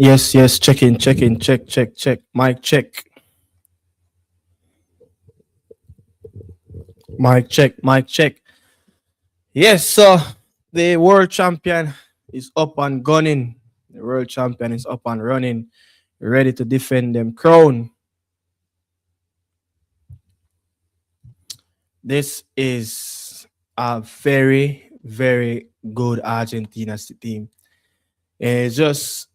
Yes, yes, check. Mic check. Mic check. Yes, so the world champion is up and gunning. The world champion is up and running, ready to defend them crown. This is a very, very good Argentina team. It's just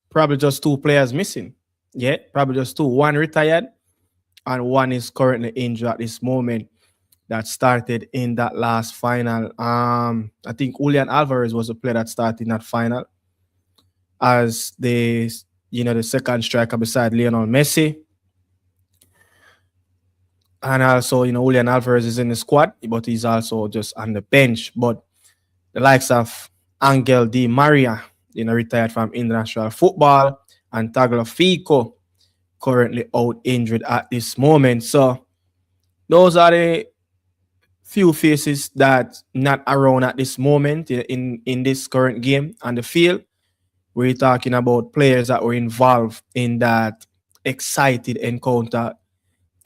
probably just two players missing. Yeah, probably just two. One retired and one is currently injured at this moment. That started in that last final. I think Julian Alvarez was the player that started in that final as the second striker beside Lionel Messi. And also, Julian Alvarez is in the squad, but he's also just on the bench. But the likes of Angel Di Maria, retired from international football, and Tagliafico currently out injured at this moment. So those are the few faces that not around at this moment in this current game on the field. We're talking about players that were involved in that excited encounter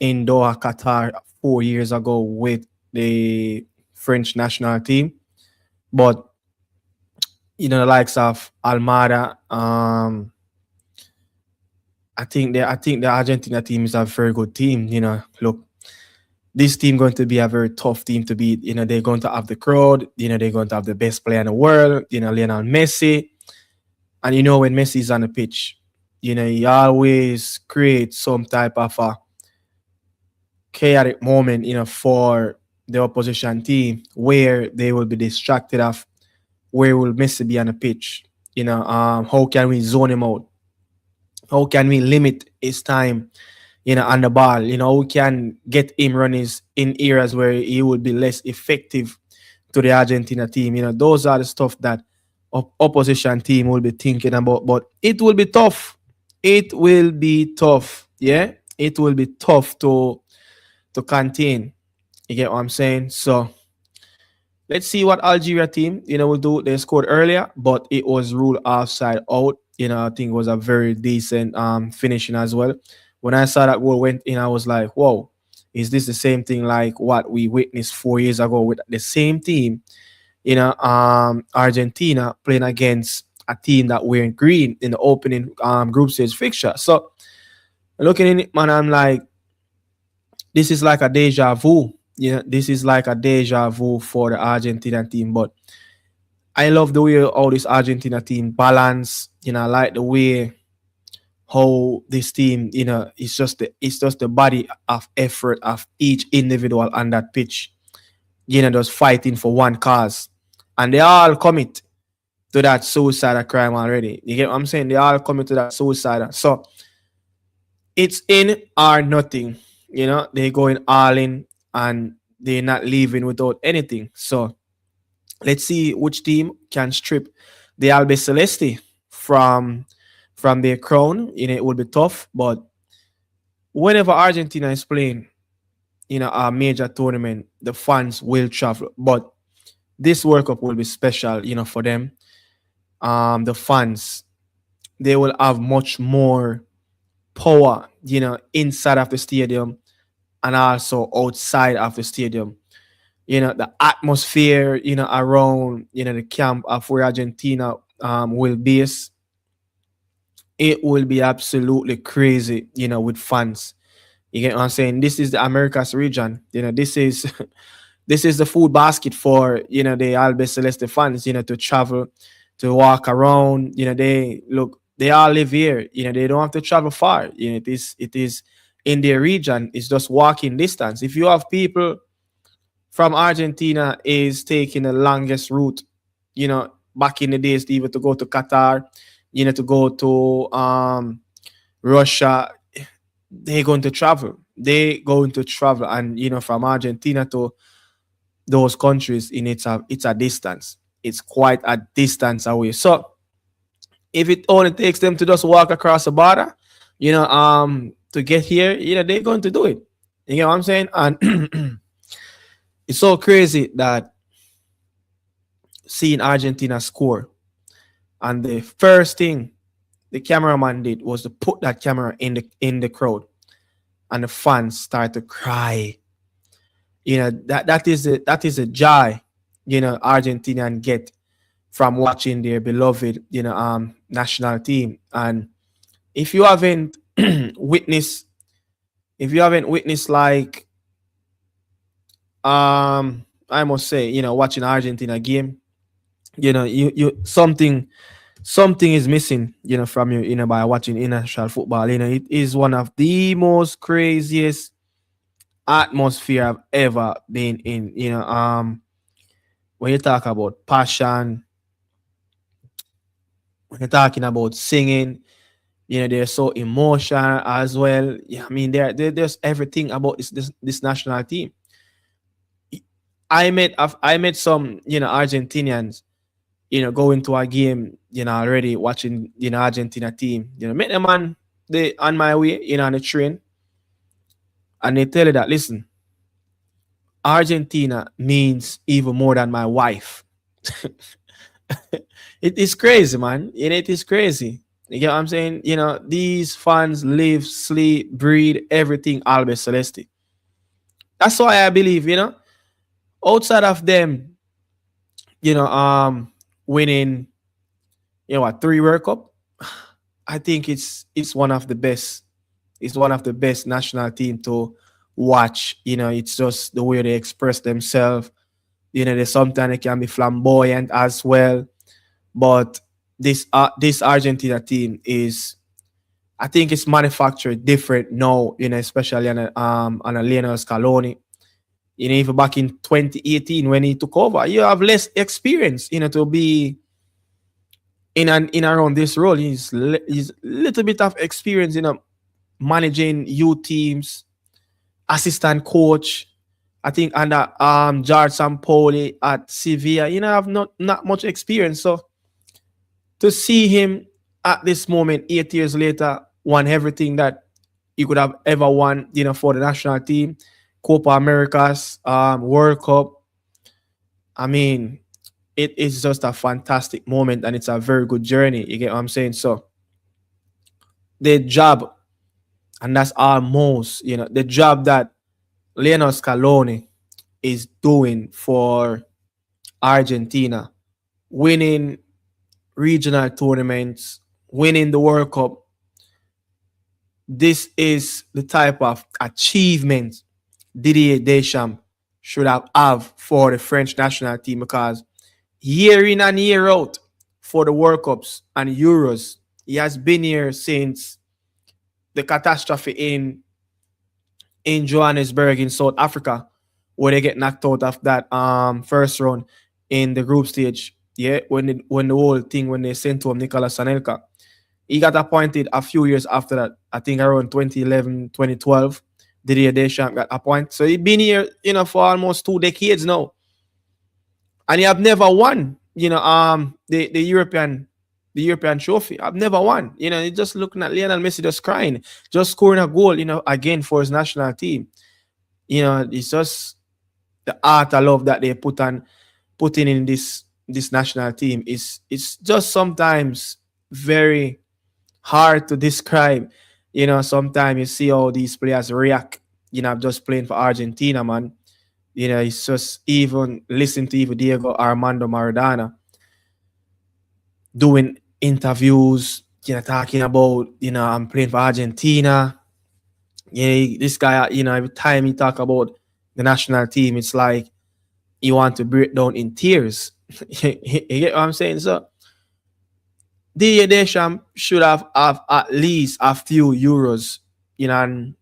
in Doha, Qatar 4 years ago with the French national team. But the likes of Almada, I think the Argentina team is a very good team. Look, this team going to be a very tough team to beat. They're going to have the crowd. They're going to have the best player in the world. Lionel Messi. And when Messi's on the pitch, he always creates some type of a chaotic moment, for the opposition team where they will be distracted of where will Messi be on the pitch. How can we zone him out? How can we limit his time, on the ball? We can get him running in areas where he will be less effective to the Argentina team. Those are the stuff that opposition team will be thinking about. But it will be tough. It will be tough. Yeah, it will be tough to contain. You get what I'm saying? So let's see what Algeria team, will do. They scored earlier, but it was ruled offside out. I think it was a very decent finishing as well. When I saw that goal went in, I was like, whoa, is this the same thing like what we witnessed 4 years ago with the same team? Argentina playing against a team that wearing green in the opening group stage fixture. So looking in it, man, I'm like, this is like a deja vu. This is like a deja vu for the Argentina team. But I love the way all this Argentina team balance. I like the way how this team, it's just the body of effort of each individual on that pitch. Just fighting for one cause. And they all commit to that suicide crime already. You get what I'm saying? They all commit to that suicide. So it's in or nothing. They're going all in and they're not leaving without anything. So let's see which team can strip the Albe Celeste from their crown. It will be tough, but whenever Argentina is playing, a major tournament, the fans will travel. But this World Cup will be special, for them. The fans, they will have much more power, inside of the stadium and also outside of the stadium. The atmosphere, around, the camp of where Argentina will base, it will be absolutely crazy, with fans. You get what I'm saying? This is the Americas region. This is this is the food basket for the Albe Celeste fans. To travel, to walk around. They all live here. They don't have to travel far. It is in their region. It's just walking distance. If you have people from Argentina is taking the longest route, back in the days, even to go to Qatar, to go to Russia, they're going to travel. They're going to travel, and from Argentina to those countries, it's a distance. It's quite a distance away. So if it only takes them to just walk across the border, to get here, they're going to do it. You know what I'm saying? And it's so crazy that seeing Argentina score, and the first thing the cameraman did was to put that camera in the crowd, and the fans start to cry. That is a joy, Argentinian get from watching their beloved, national team. And if you haven't witnessed, like, I must say, watching Argentina game, you something is missing, from you, by watching international football. It is one of the most craziest atmosphere I've ever been in. When you talk about passion, when you're talking about singing, they're so emotional as well. Yeah, I mean, there's everything about this national team. I met some, Argentinians, going to a game, already watching, Argentina team. Met them on my way, on the train, and they tell you that, listen, Argentina means even more than my wife. It is crazy, man. It is crazy. You get what I'm saying? These fans live, sleep, breathe everything Albe Celeste. That's why I believe, outside of them, winning, what, 3 World Cup, I think it's one of the best. It's one of the best national team to watch. It's just the way they express themselves. They sometimes they can be flamboyant as well. But this Argentina team is, I think it's manufactured different now, especially on a Lionel Scaloni. Even back in 2018 when he took over, you have less experience, to be in around this role. He's little bit of experience, managing youth teams, assistant coach. I think under George Sampoli at Sevilla, have not much experience. So to see him at this moment, 8 years later, won everything that he could have ever won, for the national team, Copa Americas, World Cup. I mean, it is just a fantastic moment, and it's a very good journey. You get what I'm saying? So the job, and that's almost, the job that Lionel Scaloni is doing for Argentina, winning regional tournaments, winning the World Cup. This is the type of achievement Didier Deschamps should have for the French national team, because year in and year out for the World Cups and Euros, he has been here since the catastrophe in Johannesburg in South Africa, where they get knocked out of that first round in the group stage. Yeah, when the whole thing, when they sent to him Nicolas Anelka. He got appointed a few years after that. I think around 2011, 2012, Didier Deschamps got appointed. So he's been here, for almost 2 decades now. And he have never won, the European trophy. I've never won. He's just looking at Lionel Messi just crying, just scoring a goal, again for his national team. It's just the art I love that they putting in this national team. It's just sometimes very hard to describe. Sometimes you see how these players react. Just playing for Argentina, man. It's just even listen to even Diego Armando Maradona doing interviews, talking about, I'm playing for Argentina. Yeah, this guy, every time he talk about the national team, it's like he want to break down in tears. You get what I'm saying? So Didier Deschamps should have at least a few Euros, and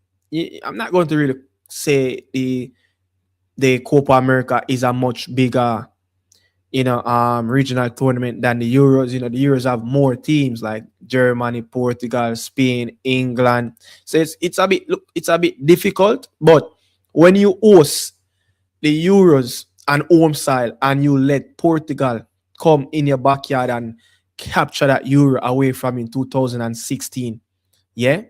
I'm not going to really say the Copa America is a much bigger, regional tournament than the Euros. The Euros have more teams like Germany, Portugal, Spain, England. So it's a bit difficult. But when you host the Euros and home side, and you let Portugal come in your backyard and capture that Euro away from in 2016, yeah,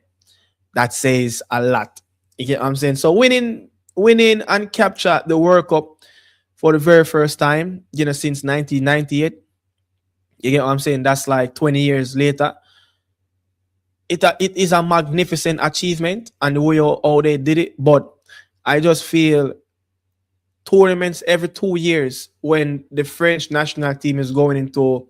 that says a lot. You get what I'm saying? So winning and capture the World Cup for the very first time, since 1998. You get what I'm saying? That's like 20 years later. it is a magnificent achievement and the way how they did it. But I just feel tournaments every 2 years when the French national team is going into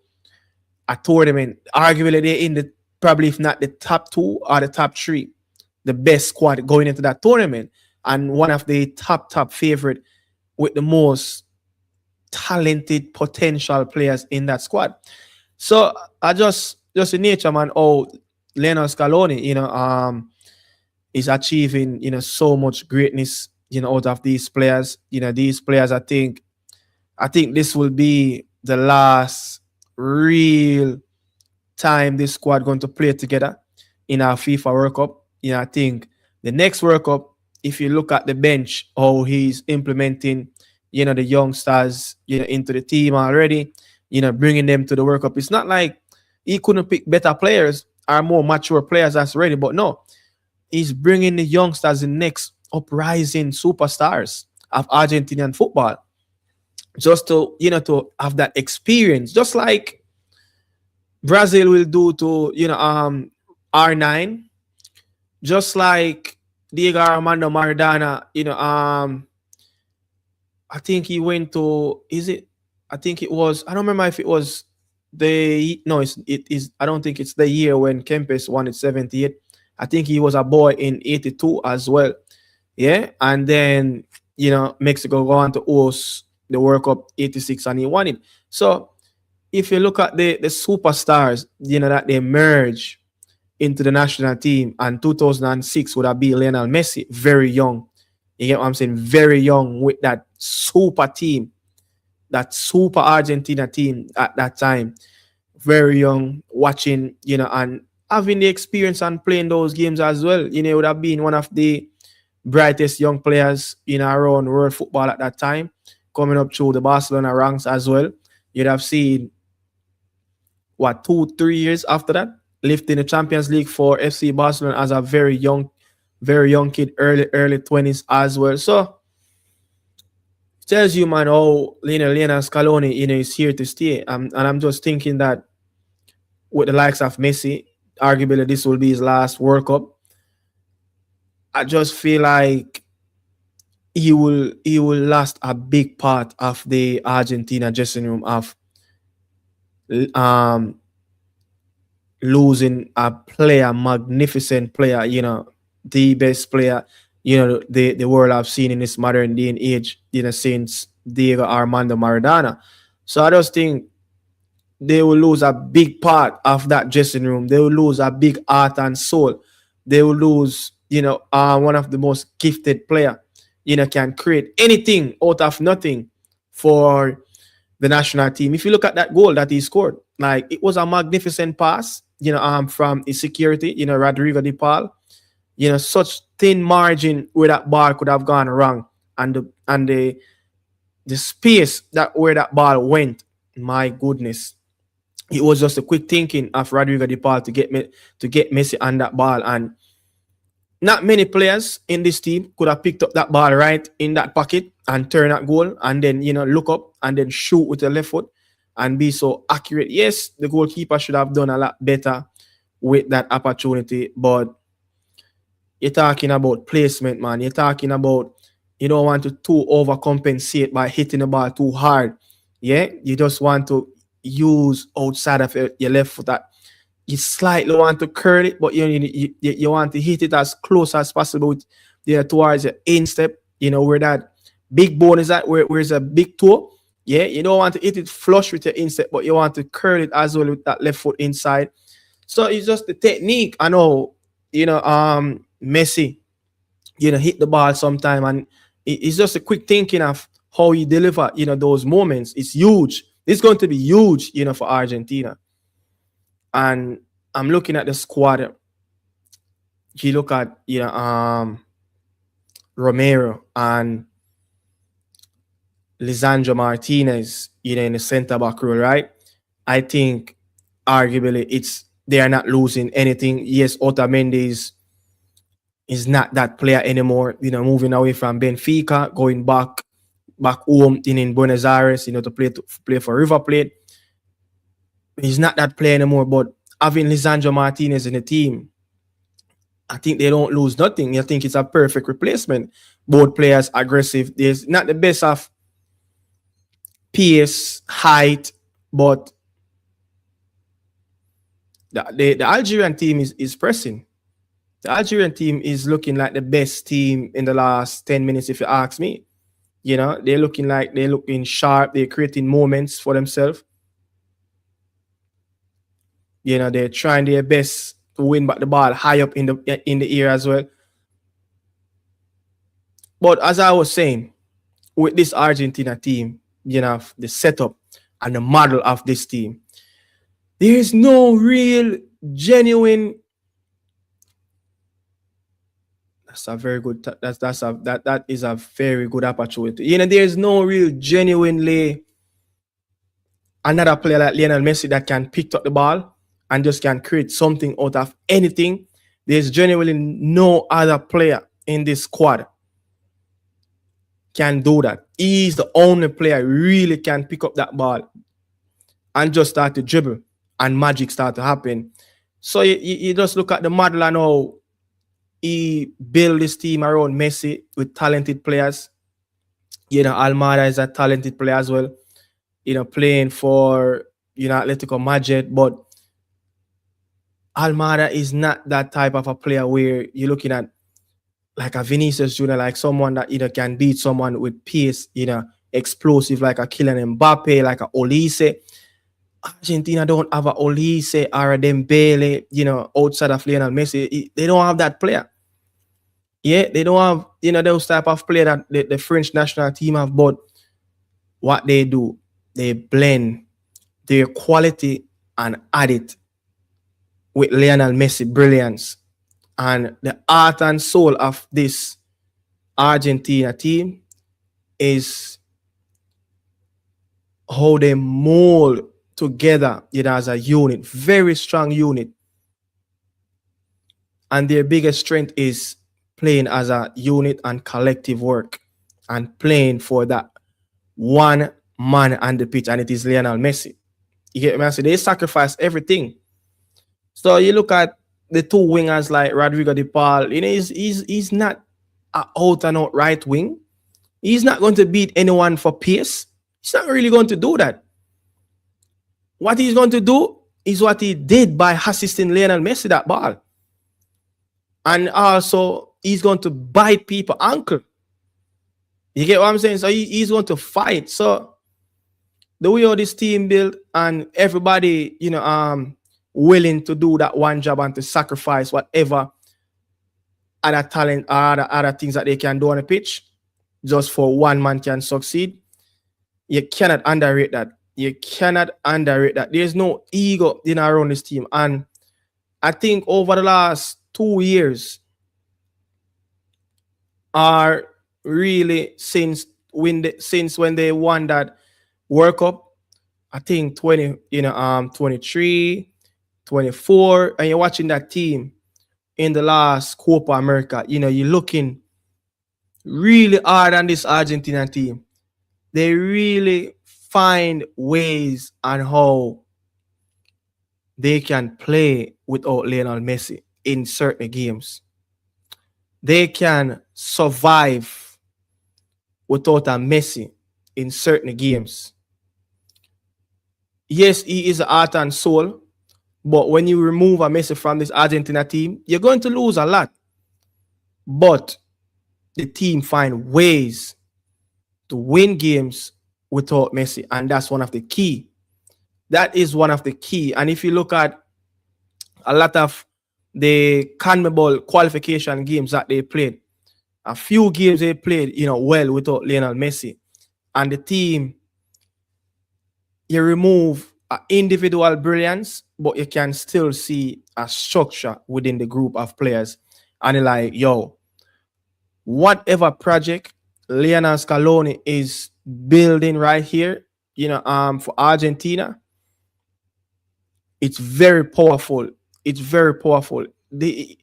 a tournament, arguably they're in the probably if not the top two or the top three, the best squad going into that tournament, and one of the top favorite with the most talented potential players in that squad. So I just in nature, man. Oh, Lionel Scaloni, is achieving so much greatness out of these players. These players, I think this will be the last real time this squad going to play together in our FIFA World Cup. I think the next World Cup, if you look at the bench, how he's implementing, the youngsters, into the team already, bringing them to the World Cup. It's not like he couldn't pick better players or more mature players that's ready, but no, he's bringing the youngsters, the next uprising superstars of Argentinian football, just to have that experience, just like Brazil will do to R9, just like Diego Armando Maradona. I think he went to, is it? I think it was. I don't remember if it was the no. It is. I don't think it's the year when Kempes won it 78. I think he was a boy in 82 as well. Yeah, and then Mexico go on to host the World Cup 86 and he won it. So if you look at the superstars, that they merge into the national team, and 2006 would have been Lionel Messi, very young. You get what I'm saying? Very young with that super team, that super Argentina team at that time. Very young, watching, and having the experience and playing those games as well. Would have been one of the brightest young players around world football at that time, coming up through the Barcelona ranks as well. You'd have seen, 2-3 years after that, lifting the Champions League for FC Barcelona as a very young kid, early 20s as well. So it tells you, man, how Lionel Scaloni, is here to stay. And I'm just thinking that with the likes of Messi, arguably this will be his last World Cup. I just feel like he will last a big part of the Argentina dressing room of losing a player, magnificent player, the best player, the world have seen in this modern day and age, since Diego Armando Maradona. So I just think they will lose a big part of that dressing room. They will lose a big heart and soul. They will lose, one of the most gifted player, can create anything out of nothing for the national team. If you look at that goal that he scored, like it was a magnificent pass, from his security, Rodrigo de Paul, such thin margin where that ball could have gone wrong, and the space that where that ball went, my goodness, it was just a quick thinking of Rodrigo de Paul to get Messi on that ball, and not many players in this team could have picked up that ball right in that pocket and turn that goal and then, look up and then shoot with the left foot and be so accurate. Yes, the goalkeeper should have done a lot better with that opportunity, but you're talking about placement, man. You're talking about you don't want to too overcompensate by hitting the ball too hard. Yeah, you just want to use outside of your left foot that you slightly want to curl it, but you want to hit it as close as possible towards your instep, where that big bone is at, where's a big toe. Yeah, you don't want to hit it flush with your instep, but you want to curl it as well with that left foot inside. So it's just the technique. I know, Messi, hit the ball sometime, and it's just a quick thinking of how you deliver, those moments. It's huge. It's going to be huge, for Argentina. And I'm looking at the squad. You look at, Romero and Lisandro Martinez, in the center back role, right? I think arguably they are not losing anything. Yes, Otamendi is not that player anymore, moving away from Benfica, going back home in Buenos Aires, to play for River Plate. He's not that player anymore, but having Lisandro Martinez in the team, I think they don't lose nothing. I think it's a perfect replacement. Both players aggressive. There's not the best of pace, height, but the Algerian team is pressing. The Algerian team is looking like the best team in the last 10 minutes, if you ask me. You know, they're looking sharp, they're creating moments for themselves. You know, they're trying their best to win back the ball high up in the air as well. But as I was saying, with this Argentina team, you know, the setup and the model of this team, there is no real genuine. That's a very good. That is a very good opportunity. You know, there is no real genuinely another player like Lionel Messi that can pick up the ball and just can create something out of anything. There's genuinely no other player in this squad can do that. He's the only player really can pick up that ball and just start to dribble and magic start to happen. So you just look at the model and how he built this team around Messi with talented players. You know, Almada is a talented player as well. You know, playing for, you know, Atletico Madrid, but Almada is not that type of a player where you're looking at like a Vinicius Jr., like someone that either can beat someone with pace, you know, explosive like a Kylian Mbappe, like a Olise. Argentina don't have a Olise or a Dembele, you know, outside of Lionel Messi. They don't have that player. Yeah, they don't have, you know, those type of player that the French national team have, but what they do, they blend their quality and add it with Lionel Messi brilliance. And the heart and soul of this Argentina team is how they mold together, you know, as a unit, very strong unit. And their biggest strength is playing as a unit and collective work and playing for that one man on the pitch, and it is Lionel Messi. You get me? So they sacrifice everything. So you look at the two wingers like Rodrigo de Paul, you know, he's not an out and out right wing. He's not going to beat anyone for pace. He's not really going to do that. What he's going to do is what he did by assisting Lionel Messi that ball. And also, he's going to bite people ankle. You get what I'm saying? So he's going to fight. So the way all this team built and everybody, you know, willing to do that one job and to sacrifice whatever other talent or other things that they can do on the pitch just for one man can succeed. You cannot underrate that. You cannot underrate that. There's no ego in around this team. And I think over the last 2 years are really since when they won that World Cup, I think 23, 24, and you're watching that team in the last Copa America, you know, you're looking really hard on this Argentina team. They really find ways on how they can play without Lionel Messi in certain games. They can survive without a Messi in certain games. Yes, he is a heart and soul, but when you remove a Messi from this Argentina team, you're going to lose a lot. But the team find ways to win games without Messi, and that's one of the key. That is one of the key. And if you look at a lot of the CONMEBOL qualification games that they played, a few games they played, you know, well without Lionel Messi, and the team, you remove individual brilliance, but you can still see a structure within the group of players. And you're like, yo, whatever project Lionel Scaloni is building right here, you know, for Argentina, it's very powerful. It's very powerful. They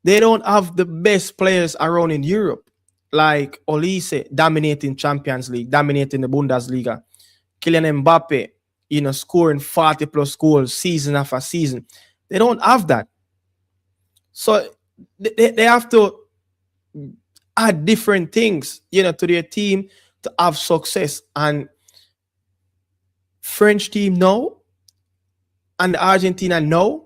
don't have the best players around in Europe, like Olise dominating Champions League, dominating the Bundesliga. Kylian Mbappe, you know, scoring 40 plus goals season after season. They don't have that. So they have to add different things, to their team to have success. And French team now and Argentina now,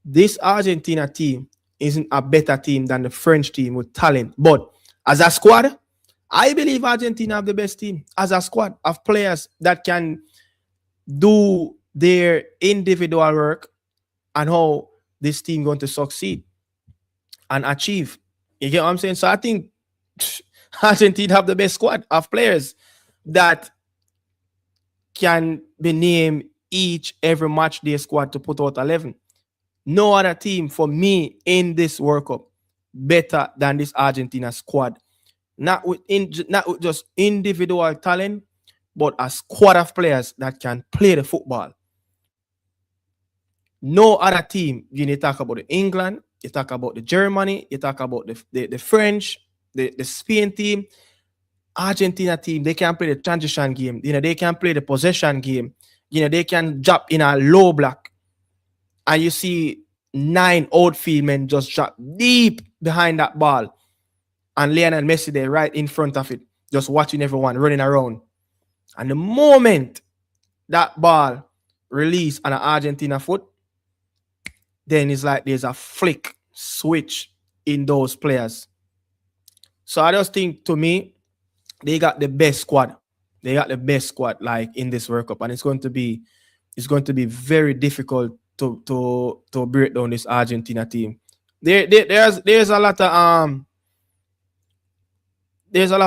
this Argentina team isn't a better team than the French team with talent. But as a squad, I believe Argentina have the best team as a squad of players that can do their individual work and how this team going to succeed and achieve. You get what I'm saying? So I think Argentina have the best squad of players that can be named each every match day squad to put out 11. No other team for me in this World Cup better than this Argentina squad. Not with just individual talent, but a squad of players that can play the football. No other team, you talk about the England, you talk about the Germany, you talk about the French, the Spain team, Argentina team, they can play the transition game. They can play the possession game. They can drop in a low block. And you see 9 outfield men just drop deep behind that ball. And Lionel Messi there right in front of it, just watching everyone running around. And the moment that ball release on an Argentina foot, then it's like there's a flick switch in those players. So I just think, to me, they got the best squad. They got the best squad like in this World Cup, and it's going to be very difficult to break down this Argentina team. There's a lot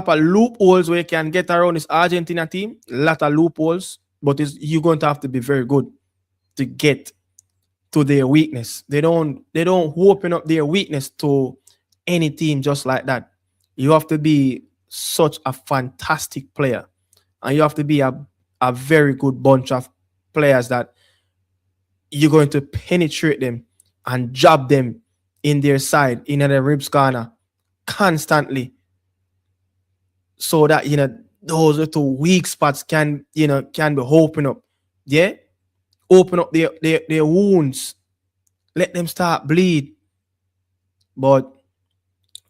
of loopholes where you can get around this Argentina team. A lot of loopholes, but you're going to have to be very good to get to their weakness. They don't open up their weakness to any team just like that. You have to be such a fantastic player, and you have to be a very good bunch of players that you're going to penetrate them and jab them in their side, in their ribs corner constantly, so that those little weak spots can be open up. Yeah, open up their wounds, let them start bleed. But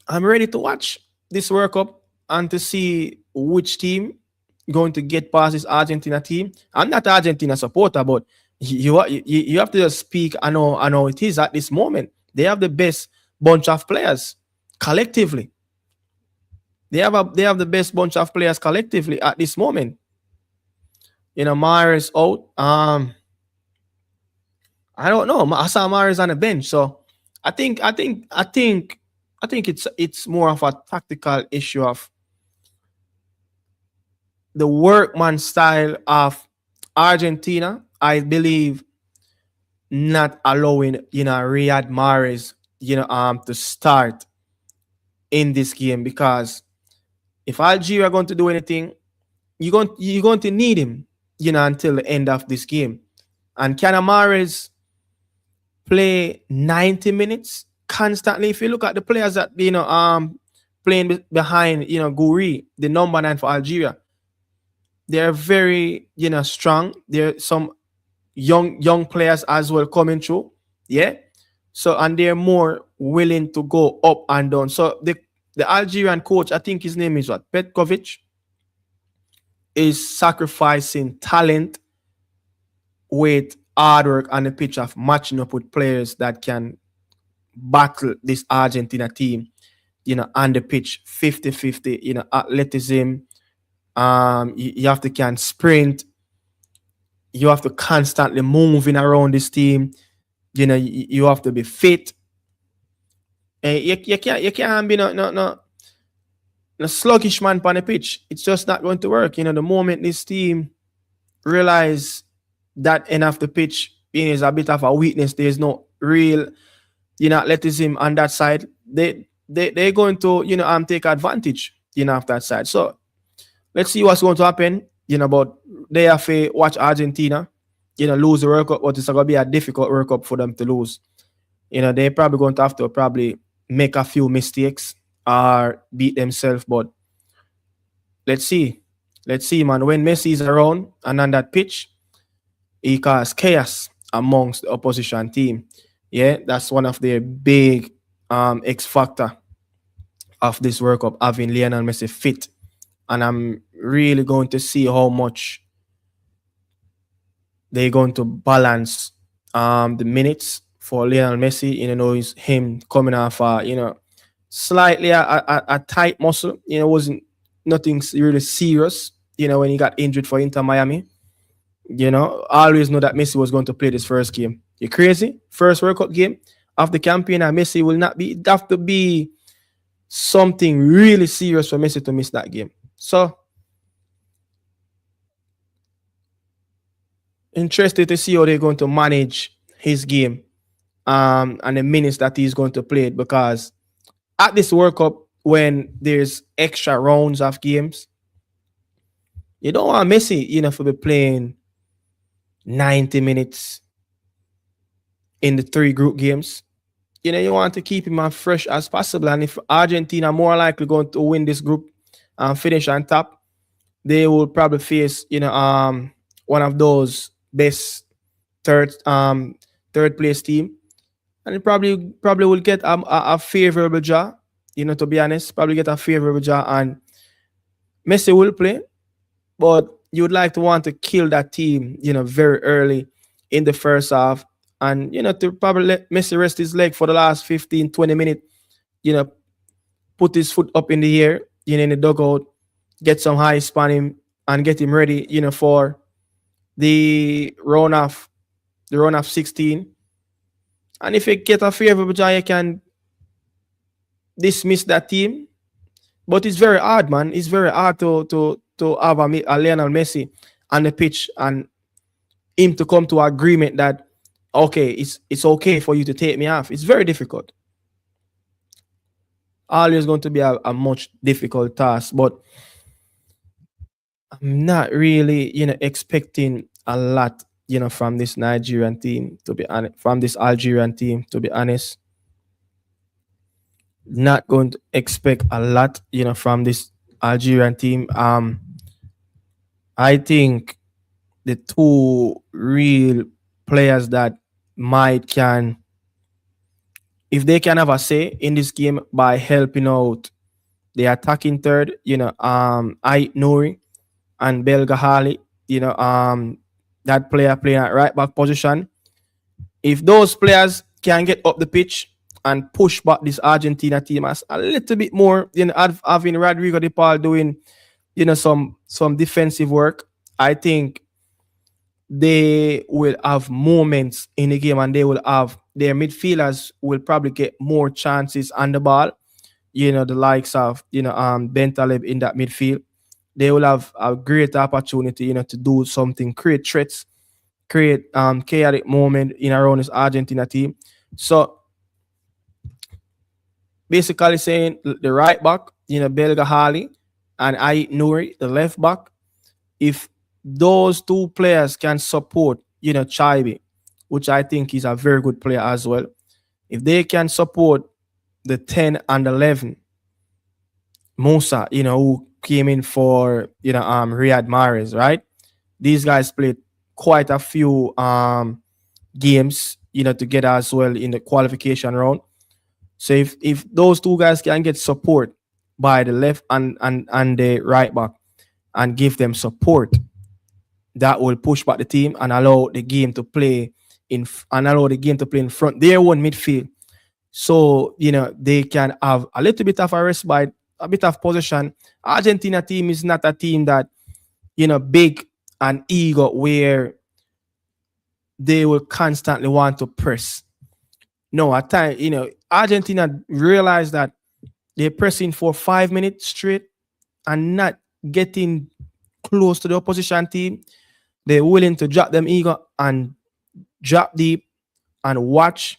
I'm ready to watch this World Cup and to see which team going to get past this Argentina team. I'm not an Argentina supporter, but you have to just speak. I know it is at this moment. They have the best bunch of players collectively. They have the best bunch of players collectively at this moment. Mahrez out. I don't know. I saw Mahrez on the bench, so I think it's more of a tactical issue of the workman style of Argentina. I believe not allowing Riyad Mahrez to start in this game, because if Algeria are going to do anything, you're going to need him until the end of this game. And can Mahrez play 90 minutes constantly? If you look at the players that playing behind Gouiri, the number 9 for Algeria, they're very strong. There are some young players as well coming through. Yeah. So, and they're more willing to go up and down. So the Algerian coach, I think his name is Petkovic, is sacrificing talent with hard work on the pitch of matching up with players that can battle this Argentina team, on the pitch, 50-50, athleticism. You have to can sprint. You have to constantly moving around this team. You have to be fit. And you can't be no sluggish man on the pitch. It's just not going to work. The moment this team realize that end of the pitch is a bit of a weakness, there's no real athleticism on that side, they're going to take advantage of that side. So let's see what's going to happen. But they have to watch Argentina lose the World Cup, but it's going to be a difficult World Cup for them to lose. They're probably going to have to make a few mistakes or beat themselves. But let's see, man. When Messi is around and on that pitch, he causes chaos amongst the opposition team. Yeah, that's one of their big X factor of this World Cup having Lionel Messi fit, and I'm really going to see how much they're going to balance the minutes for Lionel Messi. Is him coming off slightly a tight muscle. Wasn't nothing really serious. When he got injured for Inter Miami. I always know that Messi was going to play this first game. You crazy? First World Cup game of the campaign, and Messi will not be. It have to be something really serious for Messi to miss that game. So interested to see how they're going to manage his game and the minutes that he's going to play it, because at this World Cup, when there's extra rounds of games, you don't want Messi, to be playing 90 minutes in the 3 group games. You want to keep him as fresh as possible. And if Argentina are more likely going to win this group and finish on top, they will probably face, one of those best third place team. And it probably will get a favorable draw, to be honest. Probably get a favorable draw, and Messi will play, but you would like to want to kill that team, very early in the first half. And, to probably let Messi rest his leg for the last 15, 20 minutes, put his foot up in the air, in the dugout, get some high span him and get him ready, for the round of 16. And if you get a favorable draw, you can dismiss that team. But it's very hard, man. It's very hard to have a Lionel Messi on the pitch and him to come to agreement that, okay, it's okay for you to take me off. It's very difficult. Always going to be a much difficult task, but I'm not really, expecting a lot, from this Nigerian team, to be honest, from this Algerian team, to be honest. Not going to expect a lot, from this Algerian team. I think the 2 real players that if they can have a say in this game by helping out the attacking third, I Nouri and Belgahali, that player playing at right back position. If those players can get up the pitch and push back this Argentina team as a little bit more, having Rodrigo de Paul doing, some defensive work, I think they will have moments in the game, and they will have their midfielders will probably get more chances on the ball. The likes of Bentaleb in that midfield, they will have a great opportunity, to do something, create threats, create chaotic moment in around this Argentina team. So basically saying the right back, Belgahali and I Nouri, the left back, if those 2 players can support, Chaibi, which I think is a very good player as well. If they can support the 10 and 11, Musa, who came in for, Riyad Mahrez, right? These guys played quite a few games, together as well in the qualification round. So if those 2 guys can get support by the left and the right back and give them support, that will push back the team and allow the game to play in front their own midfield. So, they can have a little bit of a respite, a bit of possession. Argentina team is not a team that, big and eager where they will constantly want to press. No, at times, Argentina realized that they're pressing for 5 minutes straight and not getting close to the opposition team. They're willing to drop them ego and drop deep and watch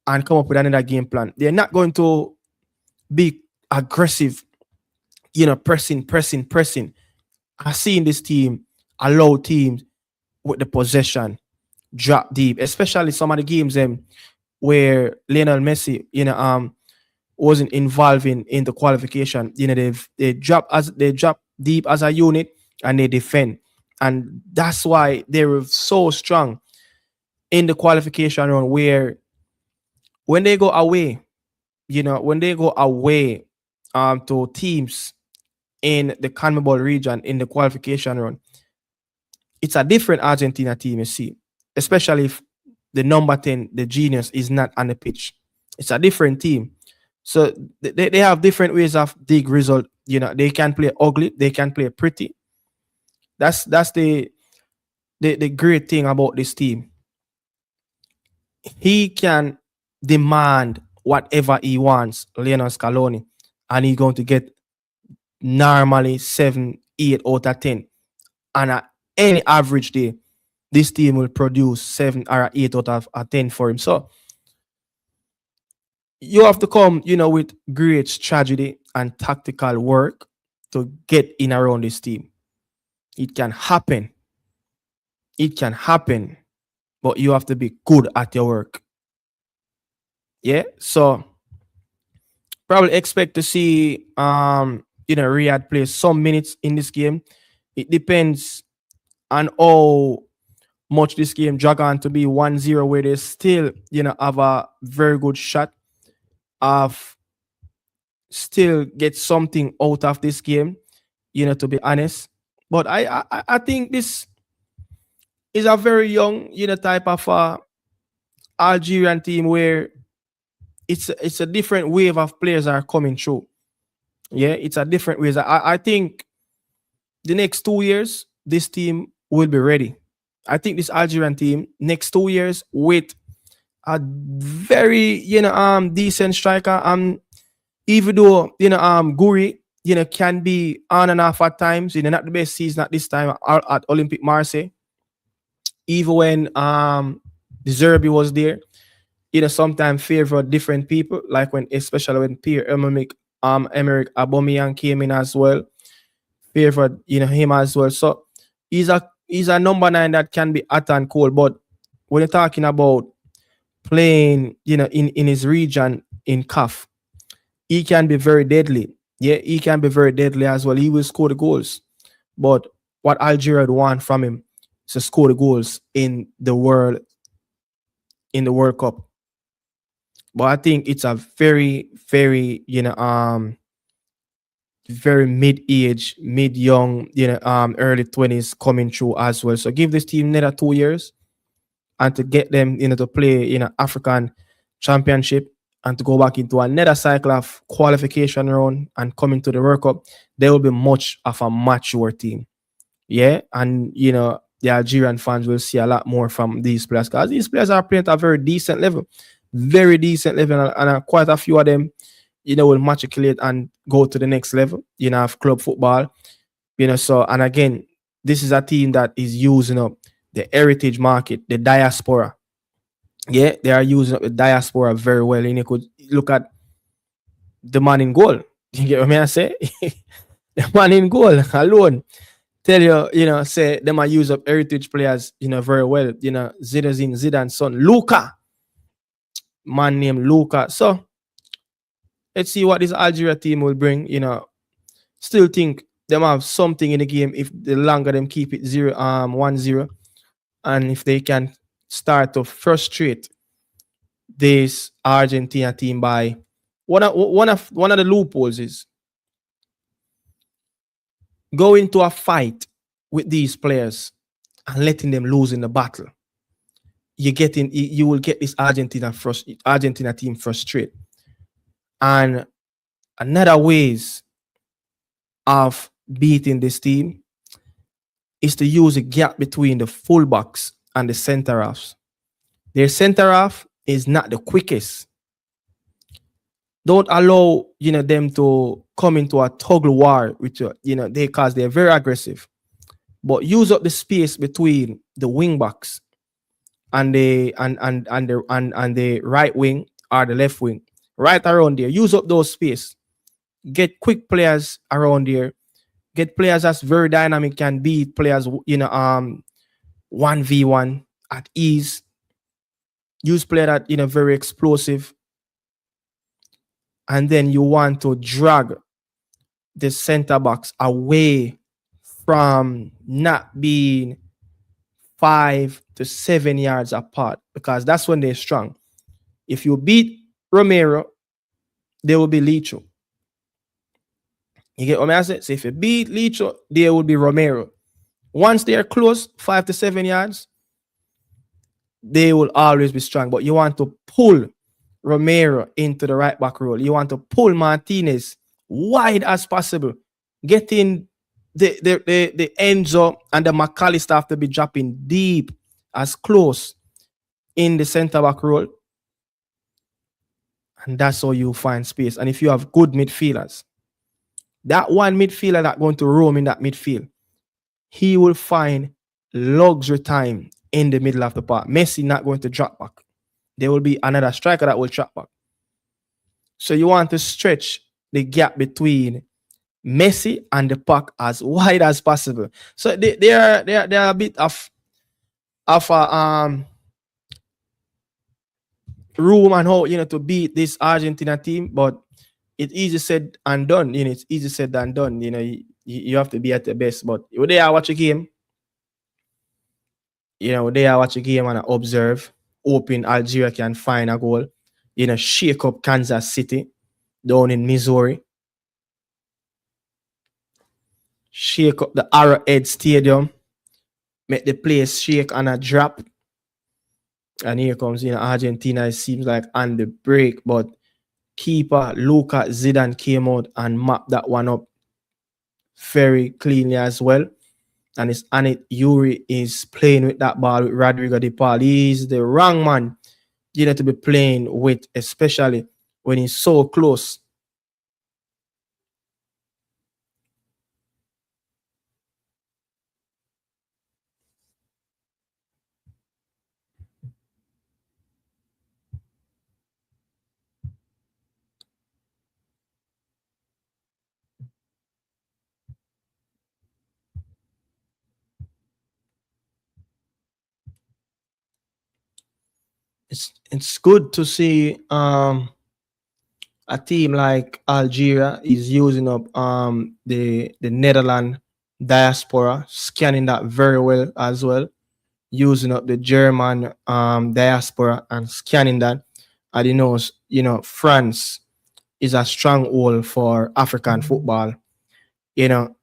and come up with another game plan. They're not going to be aggressive, pressing. I've seen this team allow teams with the possession drop deep, especially some of the games where Lionel Messi, wasn't involved in the qualification. They drop deep as a unit and they defend. And that's why they were so strong in the qualification round, where when they go away, when they go away to teams in the CONMEBOL region in the qualification run, it's a different Argentina team, you see, especially if the number 10, the genius, is not on the pitch. It's a different team. So they have different ways of dig result. They can play ugly, they can play pretty. That's the great thing about this team. He can demand whatever he wants, Lionel Scaloni, and he's going to get normally 7, 8 out of 10. And at any average day, this team will produce 7 or 8 out of 10 for him. So you have to come, with great strategy and tactical work to get in around this team. It can happen. It can happen, but you have to be good at your work. Yeah. So probably expect to see Riyadh play some minutes in this game. It depends on how much this game drag on to be 1-0, where they still, have a very good shot of still get something out of this game, to be honest. But I think this is a very young, type of Algerian team where it's a different wave of players are coming through. Yeah, it's a different ways. I think the next 2 years, this team will be ready. I think this Algerian team, next 2 years, with a very, decent striker. Even though, Guri, can be on and off at times, not the best season at this time at Olympic Marseille. Even when the Zerbi was there, sometimes favor different people, like especially when Pierre-Emerick Aubameyang came in as well, favored him as well. So he's a number 9 that can be hot and cold. But when you're talking about playing, in his region in CAF, he can be very deadly. Yeah, he can be very deadly as well. He will score the goals. But what Algeria want from him is to score the goals in the World Cup. But I think it's a very, very, very mid-age, mid-young, early 20s coming through as well. So give this team another 2 years and to get them, to play in an African championship and to go back into another cycle of qualification round and coming to the World Cup, there will be much of a mature team. Yeah. And, the Algerian fans will see a lot more from these players because these players are playing at a very decent level. Very decent level, and quite a few of them, will matriculate and go to the next level, of club football, so, and again, this is a team that is using up the heritage market, the diaspora. Yeah, they are using up the diaspora very well, and you could look at the man in goal. You get what I say? The man in goal alone tell you, say them are use up heritage players, very well. Zidane's son, Luka. Man named Luka. So let's see what this Algeria team will bring. Still think them have something in the game if the longer them keep it 1-0, and if they can start to frustrate this Argentina team by one of the loopholes is go into a fight with these players and letting them lose in the battle. You will get this Argentina team frustrated. And another ways of beating this team is to use a gap between the fullbacks and the center halves. Their center half is not the quickest. Don't allow them to come into a tug war with you, because they're very aggressive. But use up the space between the wing backs and the right wing or the left wing, right around there. Use up those space. Get quick players around there. Get players that's very dynamic, can beat players 1v1 at ease. Use player that very explosive. And then you want to drag the center backs away from not being 5 to 7 yards apart, because that's when they're strong. If you beat Romero, there will be Licho. You get what I say? So if you beat Licho, there will be Romero. Once they are close, 5 to 7 yards, they will always be strong. But you want to pull Romero into the right back role. You want to pull Martinez wide as possible. Getting the Enzo and the McAllister have to be dropping deep as close in the center back role. And that's how you find space. And if you have good midfielders, that one midfielder that going to roam in that midfield, he will find luxury time in the middle of the park. Messi not going to drop back. There will be another striker that will drop back. So you want to stretch the gap between Messi and the pack as wide as possible. So they are a bit of a room and how to beat this Argentina team, but it's easy said and done. It's easy said than done. You have to be at the best. But they are watch a game. They are watch a game and observe, hoping Algeria can find a goal. Shake up Kansas City down in Missouri. Shake up the Arrowhead Stadium. Make the place shake and a drop. And here comes Argentina. It seems like on the break, but keeper Luka Zidane came out and mapped that one up very cleanly as well. And it's Anit Yuri is playing with that ball with Rodrigo De Paul. He's the wrong man to be playing with, especially when he's so close. It's good to see a team like Algeria is using up the Netherlands diaspora, scanning that very well as well, using up the German diaspora and scanning that. And France is a stronghold for African football.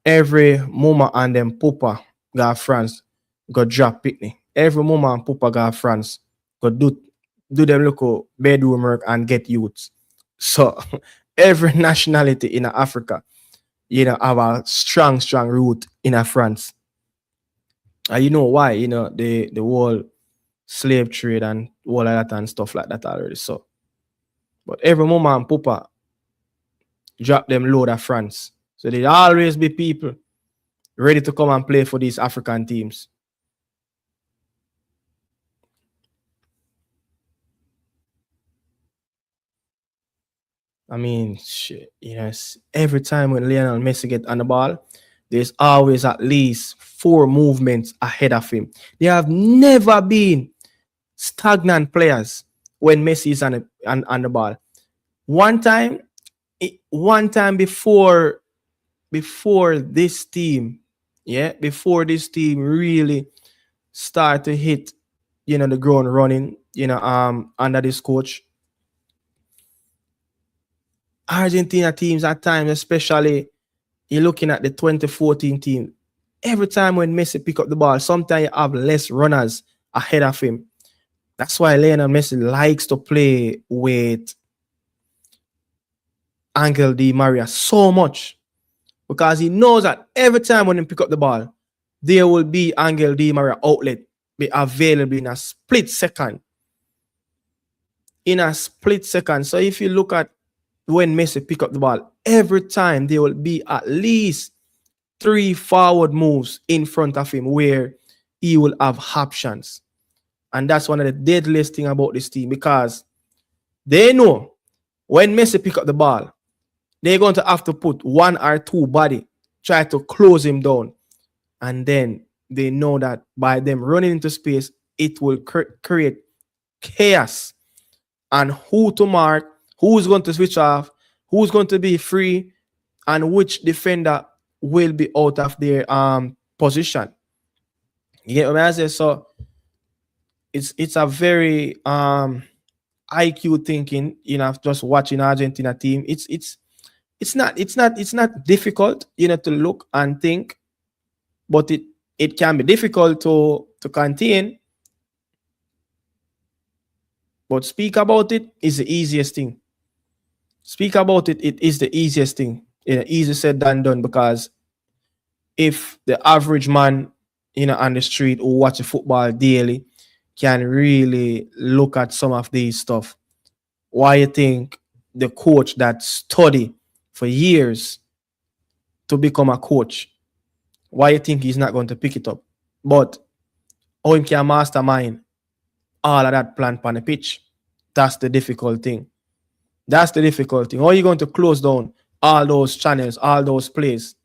Every mama and them papa got France go drop picnic. Every mama and papa got France go do them local bedroom work and get youths. So every nationality in Africa, have a strong root in France. And you know why? The whole slave trade and all of that and stuff like that already. So, but every mama and papa drop them load of France. So there always be people ready to come and play for these African teams. I mean, every time when Lionel Messi get on the ball, there's always at least 4 movements ahead of him. There have never been stagnant players when Messi is on the ball. One time before this team really start to hit, the ground running, under this coach, Argentina teams at times, especially you're looking at the 2014 team, every time when Messi pick up the ball, sometimes you have less runners ahead of him. That's why Lionel Messi likes to play with Angel Di Maria so much, because he knows that every time when he pick up the ball, there will be Angel Di Maria outlet be available in a split second. So if you look at when Messi pick up the ball, every time there will be at least 3 forward moves in front of him where he will have options. And that's one of the deadliest things about this team, because they know when Messi pick up the ball, they're going to have to put 1 or 2 body, try to close him down. And then they know that by them running into space, it will create chaos. And who to mark, who's going to switch off, who's going to be free, and which defender will be out of their position. You get what I say? So it's a very IQ thinking, just watching Argentina team. It's not difficult, to look and think, but it can be difficult to contain. But speak about it is the easiest thing. Speak about it. It is the easiest thing. Easier said than done, because if the average man, on the street who watch the football daily can really look at some of these stuff, why you think the coach that study for years to become a coach, why you think he's not going to pick it up? But how him can mastermind all of that plan on the pitch? That's the difficult thing. That's the difficult thing. How are you going to close down all those channels, all those plays?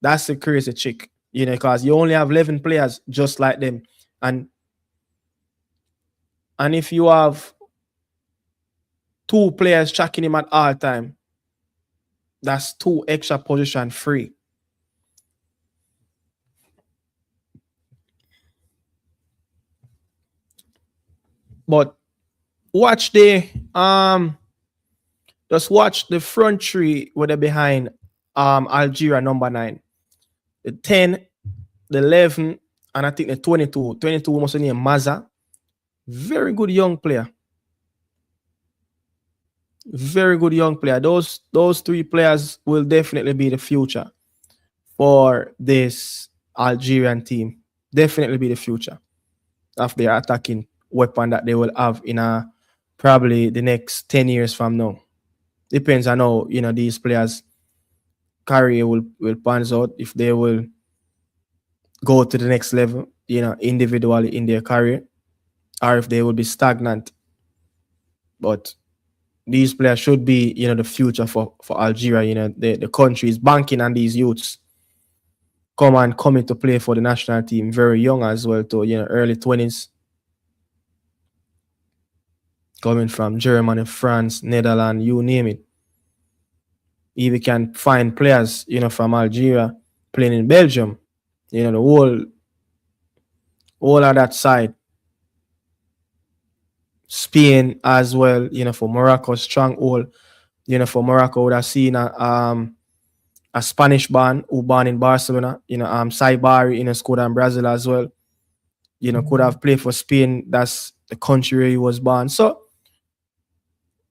That's the crazy trick, because you only have 11 players just like them. And if you have 2 players tracking him at all time, that's 2 extra position free. But watch just watch the front three where they're behind Algeria number 9. The 10, the 11, and I think the 22. 22 must name Maza. Very good young player. Very good young player. Those 3 players will definitely be the future for this Algerian team. Definitely be the future of their attacking weapon that they will have in probably the next 10 years from now. Depends on how, these players' career will pans out, if they will go to the next level, individually in their career, or if they will be stagnant. But these players should be, the future for Algeria. The country is banking on these youths coming to play for the national team very young as well, to early 20s, coming from Germany, France, Netherlands, you name it. If we can find players, from Algeria playing in Belgium, the whole of that side. Spain as well, for Morocco, stronghold. For Morocco, would have seen a Spanish born who born in Barcelona, Saibari, scored in Brazil as well. Could have played for Spain. That's the country where he was born. So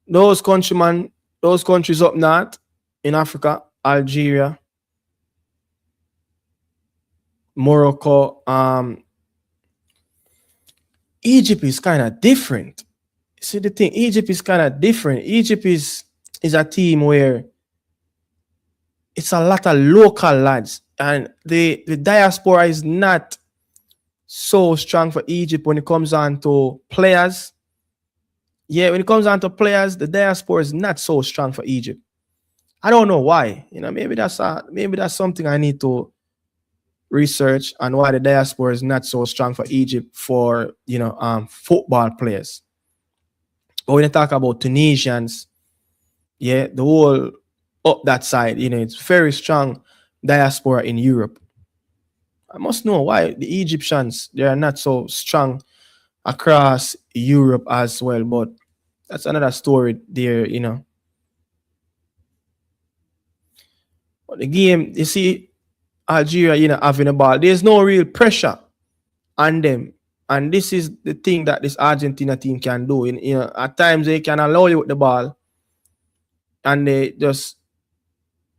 those countries up north in Africa, Algeria, Morocco, Egypt is kind of different. See the thing, Egypt is kind of different. Egypt is a team where it's a lot of local lads, and the diaspora is not so strong for Egypt when it comes on to players. Yeah, when it comes on to players, the diaspora is not so strong for Egypt. I don't know why. Maybe that's something I need to research, and why the diaspora is not so strong for Egypt for football players. But when you talk about Tunisians, yeah, the whole up that side, it's very strong diaspora in Europe. I must know why the Egyptians, they are not so strong across Europe as well, but that's another story there, But the game, you see, Algeria, having a ball, there's no real pressure on them. And this is the thing that this Argentina team can do. At times they can allow you with the ball, and they just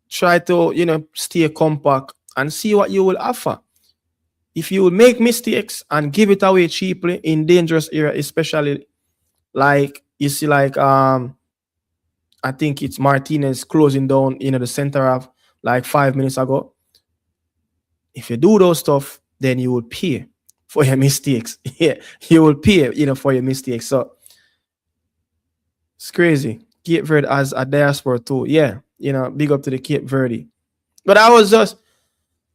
try to, stay compact and see what you will offer. If you will make mistakes and give it away cheaply in dangerous area, especially like you see, like I think it's Martinez closing down, the center of like 5 minutes ago. If you do those stuff, then you will pay for your mistakes. Yeah, you will pay, for your mistakes. So it's crazy. Cape Verde as a diaspora too. Yeah, big up to the Cape Verde. But I was just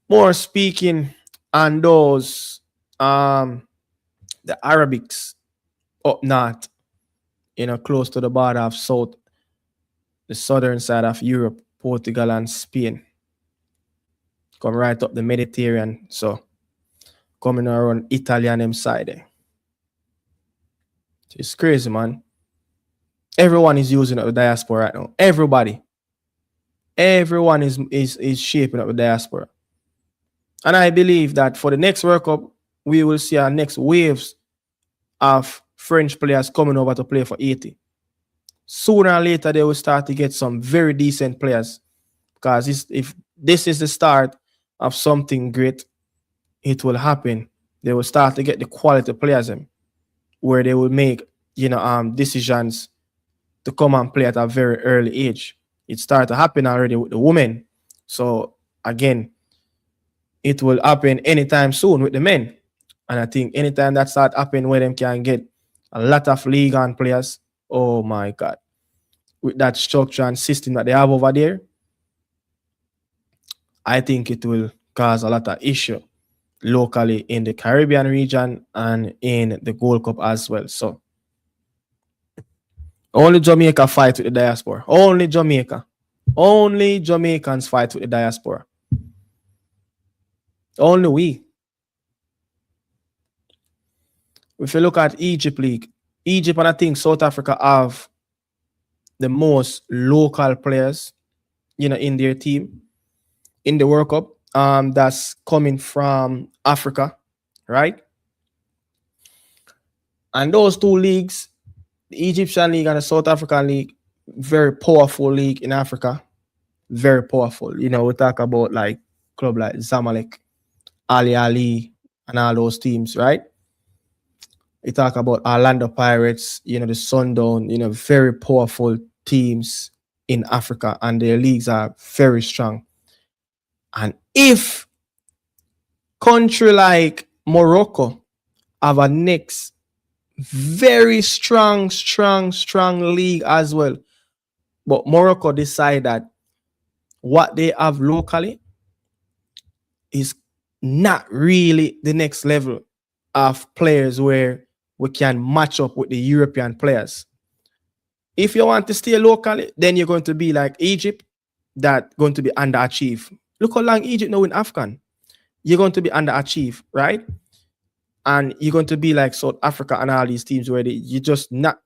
more speaking on those the Arabics up north, close to the border of the southern side of Europe, Portugal and Spain. Come right up the Mediterranean. So coming around Italy and them side there. It's crazy, man. Everyone is using up the diaspora right now. Everyone is shaping up the diaspora. And I believe that for the next World Cup, we will see our next waves of French players coming over to play for 80. Sooner or later, they will start to get some very decent players, because if this is the start of something great, it will happen. They will start to get the quality players in, where they will make decisions to come and play at a very early age. It started to happen already with the women. So again, it will happen anytime soon with the men. And I think anytime that start happening where them can get a lot of league and players, oh my God, with that structure and system that they have over there, I think it will cause a lot of issue locally in the Caribbean region and in the Gold Cup as well. So only Jamaica fight with the diaspora. Only Jamaica. Only Jamaicans fight with the diaspora. Only we. If you look at Egypt League, Egypt and I think South Africa have the most local players, in their team in the World Cup. That's coming from Africa, right? And those two leagues, the Egyptian League and the South African League, very powerful league in Africa. Very powerful. We talk about like club like Zamalek, Ali, and all those teams, right? We talk about Orlando Pirates, the Sundown, very powerful teams in Africa, and their leagues are very strong. And if country like Morocco have a next very strong league as well, but Morocco decide that what they have locally is not really the next level of players where we can match up with the European players. If you want to stay locally, then you're going to be like Egypt, that going to be underachieved. Look how long Egypt now in Afghan. You're going to be underachieved, right? And you're going to be like South Africa and all these teams where you just not.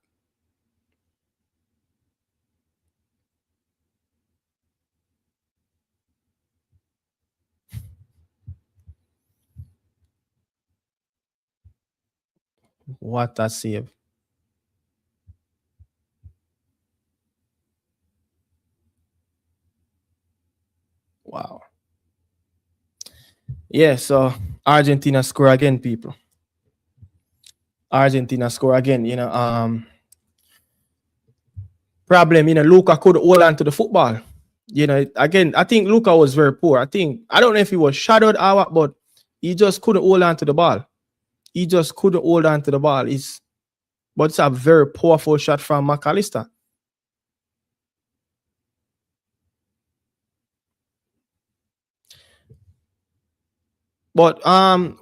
What a save. Wow. Yeah, so Argentina score again, people. Argentina score again, problem, Luka could hold on to the football. Again, I think Luka was very poor. I don't know if he was shadowed or what, but he just couldn't hold on to the ball. He just couldn't hold on to the ball. But it's a very powerful shot from McAllister. But all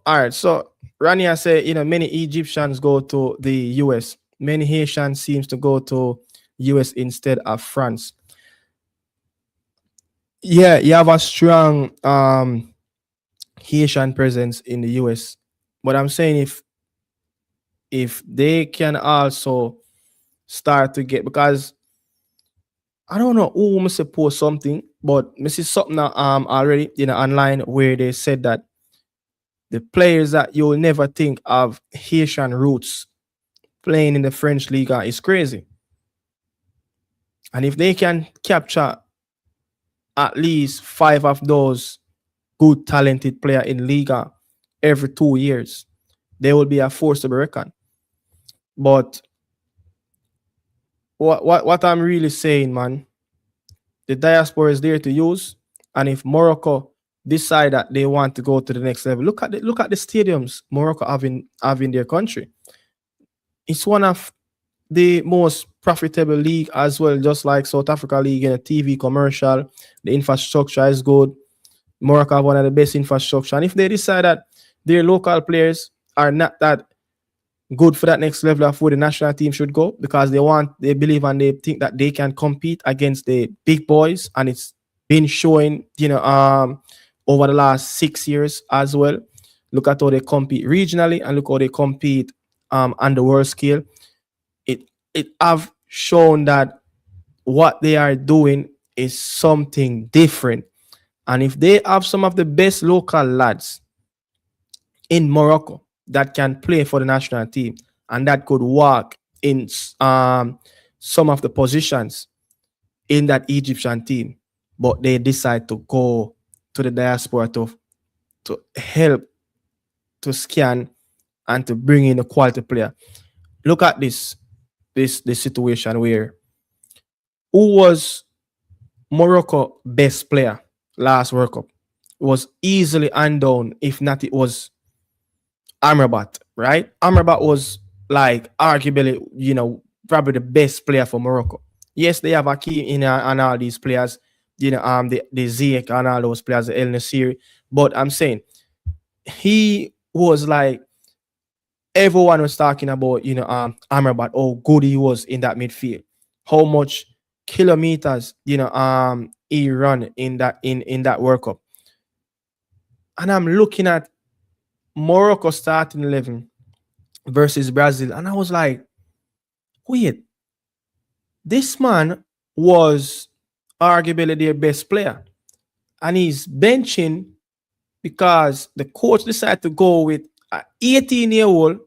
right, so Rania said, many Egyptians go to the US. Many Haitians seems to go to US instead of France. Yeah, you have a strong Haitian presence in the US. But I'm saying if they can also start to get, because I don't know who must post something, but I see something already online where they said that the players that you'll never think of Haitian roots playing in the French Liga is crazy. And if they can capture at least 5 of those good talented players in Liga every 2 years, they will be a force to be reckoned. But what I'm really saying, man, the diaspora is there to use. And if Morocco decide that they want to go to the next level, look at the stadiums Morocco having their country. It's one of the most profitable league as well, just like South Africa League in a TV commercial. The infrastructure is good. Morocco have one of the best infrastructure. And if they decide that their local players are not that good for that next level of where the national team should go, because they believe and they think that they can compete against the big boys, and it's been showing, over the last 6 years as well. Look at how they compete regionally and look how they compete on the world scale. it have shown that what they are doing is something different. And if they have some of the best local lads in Morocco that can play for the national team and that could work in some of the positions in that Egyptian team, but they decide to go to the diaspora to help to scan and to bring in a quality player. Look at this situation where who was Morocco best player last World Cup was easily undone, if not it was Amrabat, right? Amrabat was like arguably, probably the best player for Morocco. Yes, they have Akeem in and all these players, the Ziyech and all those players, the El Nasiri. But I'm saying he was like everyone was talking about, Amrabat, how good he was in that midfield, how much kilometers, he run in that World Cup. And I'm looking at Morocco starting 11 versus Brazil, and I was like, wait, this man was arguably their best player, and he's benching because the coach decided to go with an 18-year-old,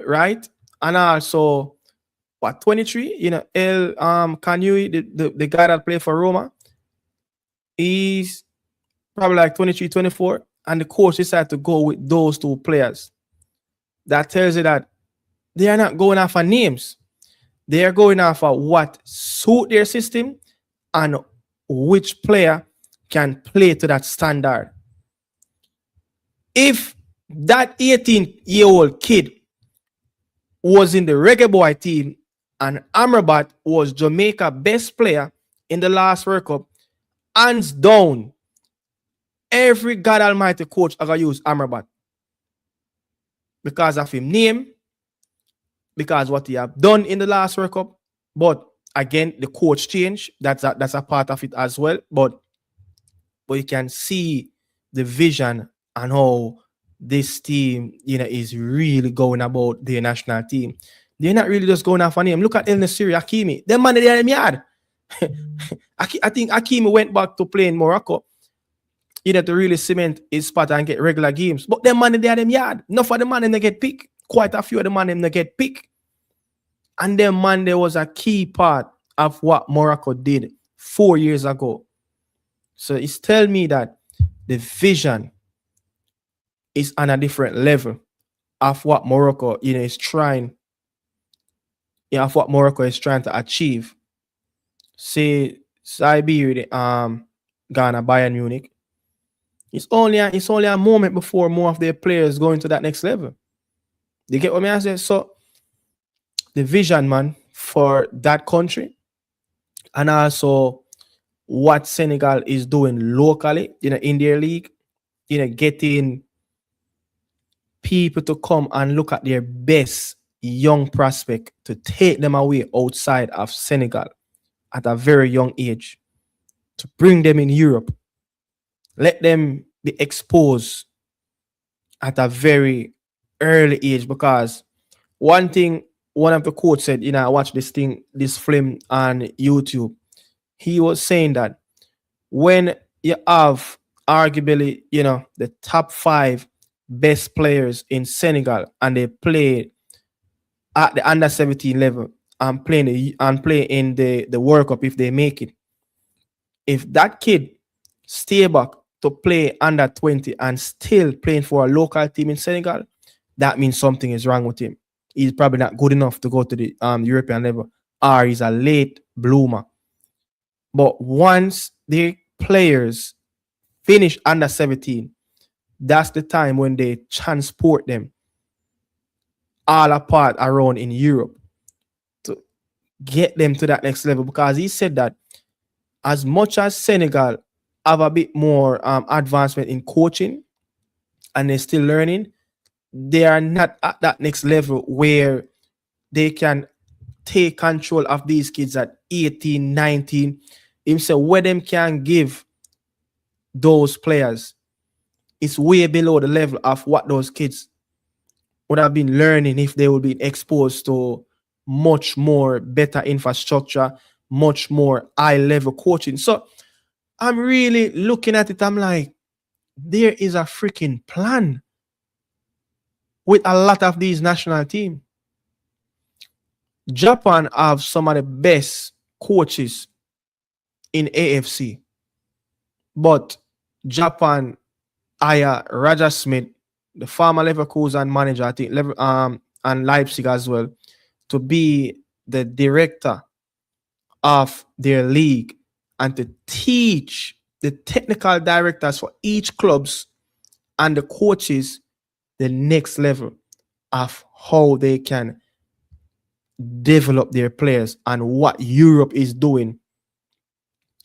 right? And also, what, 23? El Canui, the guy that played for Roma, he's probably like 23, 24. And the coach decided to go with those two players. That tells you that they are not going off of names. They are going off of what suit their system and which player can play to that standard. If that 18-year-old kid was in the Reggae Boy team and Amrabat was Jamaica's best player in the last World Cup, hands down, every God Almighty coach are going to use Amrabat because of his name, because what he have done in the last World Cup. But again, the coach change. That's a part of it as well. But you can see the vision and how this team, is really going about their national team. They're not really just going off on him. Look at El Nasiri, Hakimi. Them man, they're in yard. I think Hakimi went back to play in Morocco, to really cement his spot and get regular games. But them man, they're in yard. Enough of the man, they get picked. Quite a few of the man, they get picked. And then, man, there was a key part of what Morocco did 4 years ago. So it's telling me that the vision is on a different level of what Morocco, is trying. Of what Morocco is trying to achieve. Say Siberia, Ghana, Bayern Munich. It's only a moment before more of their players go into that next level. You get what I say? So the vision, man, for that country, and also what Senegal is doing locally, in their league, getting people to come and look at their best young prospect to take them away outside of Senegal at a very young age, to bring them in Europe, let them be exposed at a very early age. Because one thing one of the coach said, I watched this film on YouTube. He was saying that when you have arguably, the top 5 best players in Senegal and they play at the under 17 level and play in the World Cup if they make it. If that kid stay back to play under 20 and still playing for a local team in Senegal, that means something is wrong with him. He's probably not good enough to go to the European level, or he's a late bloomer. But once the players finish under 17, that's the time when they transport them all apart around in Europe to get them to that next level. Because he said that as much as Senegal have a bit more advancement in coaching and they're still learning, they are not at that next level where they can take control of these kids at 18, 19. Himself, where them can give those players, it's way below the level of what those kids would have been learning if they would be exposed to much more better infrastructure, much more high level coaching. So I'm really looking at it. I'm like, there is a freaking plan with a lot of these national teams. Japan have some of the best coaches in AFC, but Japan hire Roger Smith, the former Leverkusen manager, I think, and Leipzig as well, to be the director of their league and to teach the technical directors for each clubs and the coaches the next level of how they can develop their players and what Europe is doing.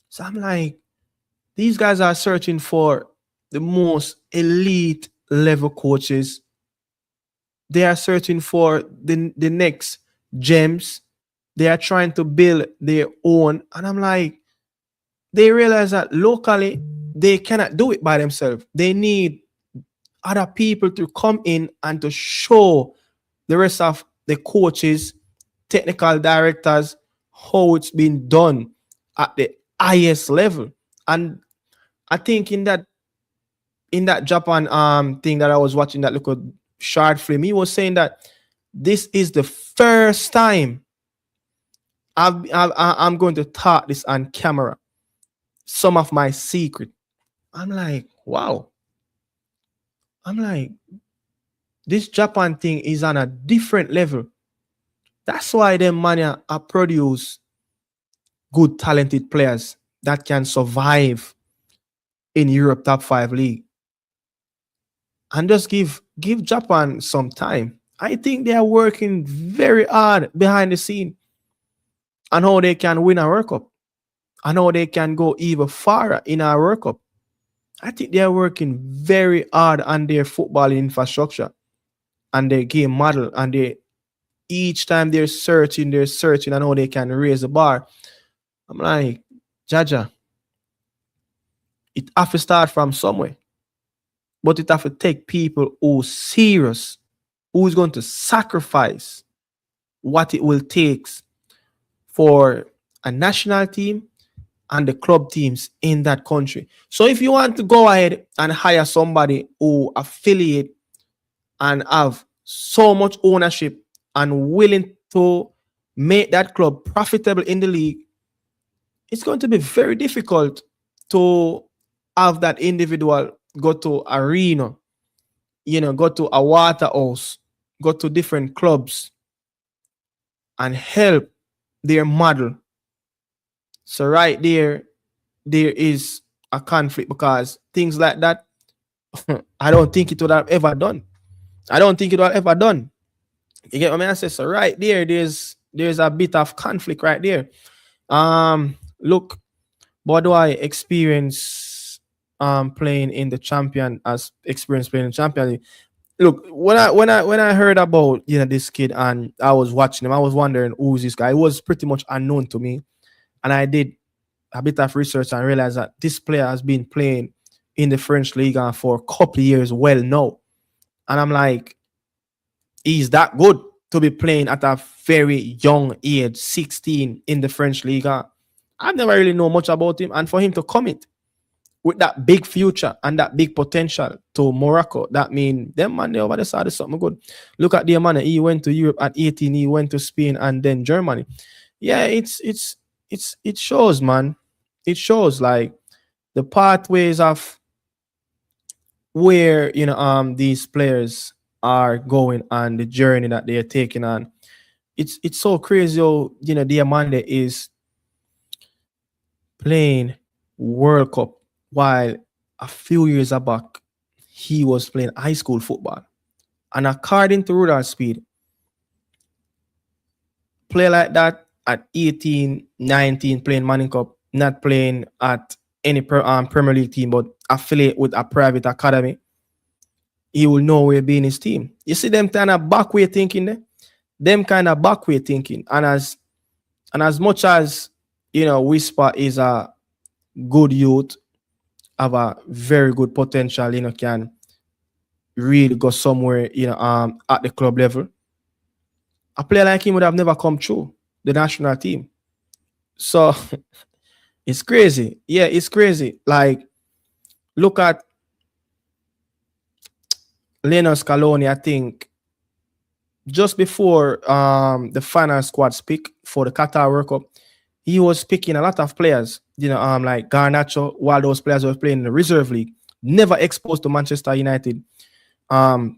So I'm like, these guys are searching for the most elite level coaches. They are searching for the next gems. They are trying to build their own. And I'm like, they realize that locally they cannot do it by themselves. They need other people to come in and to show the rest of the coaches, technical directors, how it's been done at the highest level. And I think in that Japan thing that I was watching, that little short film, he was saying that this is the first time I'm going to talk this on camera, some of my secret. I'm like, wow. I'm like, this Japan thing is on a different level. That's why them man are produce good talented players that can survive in Europe top 5 league. And just give Japan some time. I think they are working very hard behind the scene on how they can win a World Cup and how they can go even farther in our World Cup. I think they are working very hard on their football infrastructure and their game model, and they each time they're searching and how they can raise the bar. I'm like, Jaja, it have to start from somewhere. But it have to take people who serious, who's going to sacrifice what it will take for a national team and the club teams in that country. So if you want to go ahead and hire somebody who affiliate and have so much ownership and willing to make that club profitable in the league, it's going to be very difficult to have that individual go to arena, go to a waterhouse, go to different clubs and help their model. So right there is a conflict, because things like that, I don't think it would have ever done. You get what I say? So right there's a bit of conflict right there. Look, what do I experience playing in the champion as experience playing in the champion? Look, when I heard about this kid and I was watching him, I was wondering who's this guy. It was pretty much unknown to me, and I did a bit of research and realized that this player has been playing in the French league for a couple of years well now, and I'm like, he's that good to be playing at a very young age, 16 in the French league. I've never really known much about him, and for him to commit with that big future and that big potential to Morocco, that mean them man over the side is something good. Look at the man, he went to Europe at 18, he went to Spain and then Germany. Yeah, it shows, man. It shows like the pathways of where these players are going and the journey that they're taking on. It's so crazy how Diamande is playing World Cup while a few years back he was playing high school football. And according to Rudolph Speed, play like that at 18, 19, playing Manning Cup, not playing at any Premier League team, but affiliate with a private academy, he will know where be in his team. You see them kind of back way thinking there? Them kind of back way thinking. And as much as Whisper is a good youth, have a very good potential, can really go somewhere, at the club level, a player like him would have never come through the national team. So it's crazy. Yeah, it's crazy. Like, look at Lionel Scaloni. I think just before the final squad pick for the Qatar World Cup, he was picking a lot of players, like Garnacho, while those players were playing in the reserve league, never exposed to Manchester United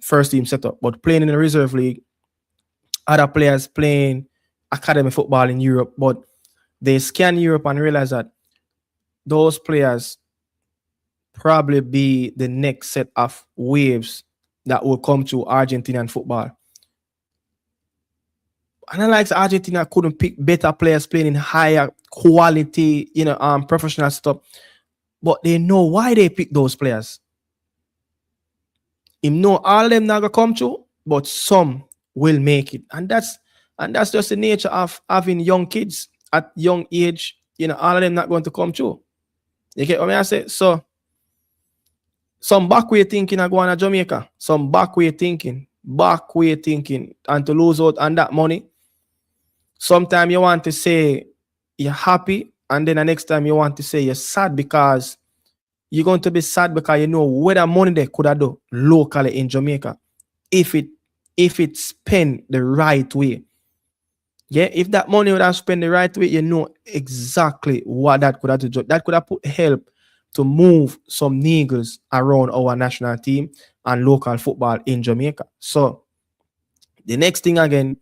first team setup, but playing in the reserve league, other players playing academy football in Europe, but they scan Europe and realize that those players probably be the next set of waves that will come to Argentinian football. And I like Argentina couldn't pick better players playing in higher quality, professional stuff, but they know why they pick those players. Him know all of them not gonna come through, but some will make it, and that's just the nature of having young kids at young age. All of them not going to come through. You get what I say? So some backway thinking are going to Jamaica. Some backway thinking, and to lose out on that money. Sometimes you want to say you're happy, and then the next time you want to say you're sad, because you're going to be sad because you know where the money they could have done locally in Jamaica if it's spent the right way. Yeah, if that money would have spent the right way, you know exactly what that could have done. That could have put help to move some needles around our national team and local football in Jamaica. So the next thing again,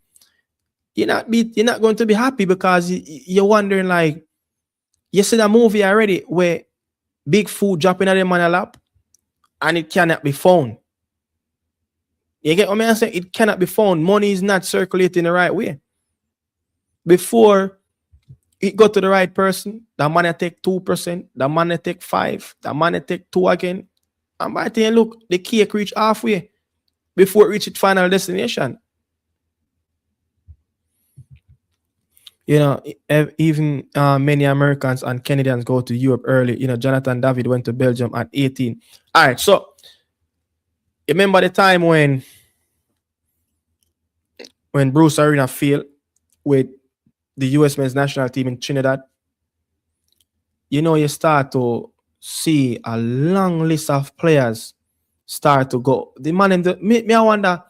you're not going to be happy because you're wondering, like, you see the movie already where big food dropping at them on a lap and it cannot be found. You get what I'm saying? It cannot be found. Money is not circulating the right way. Before it got to the right person, the money take 2%, the money take 5%, the money take 2% again. And by the time, look, the cake reach halfway before it reach its final destination. Even many Americans and Canadians go to Europe early. Jonathan David went to Belgium at 18. All right, so remember the time when Bruce Arena failed with the US men's national team in Trinidad? You start to see a long list of players start to go. The man, me I wonder,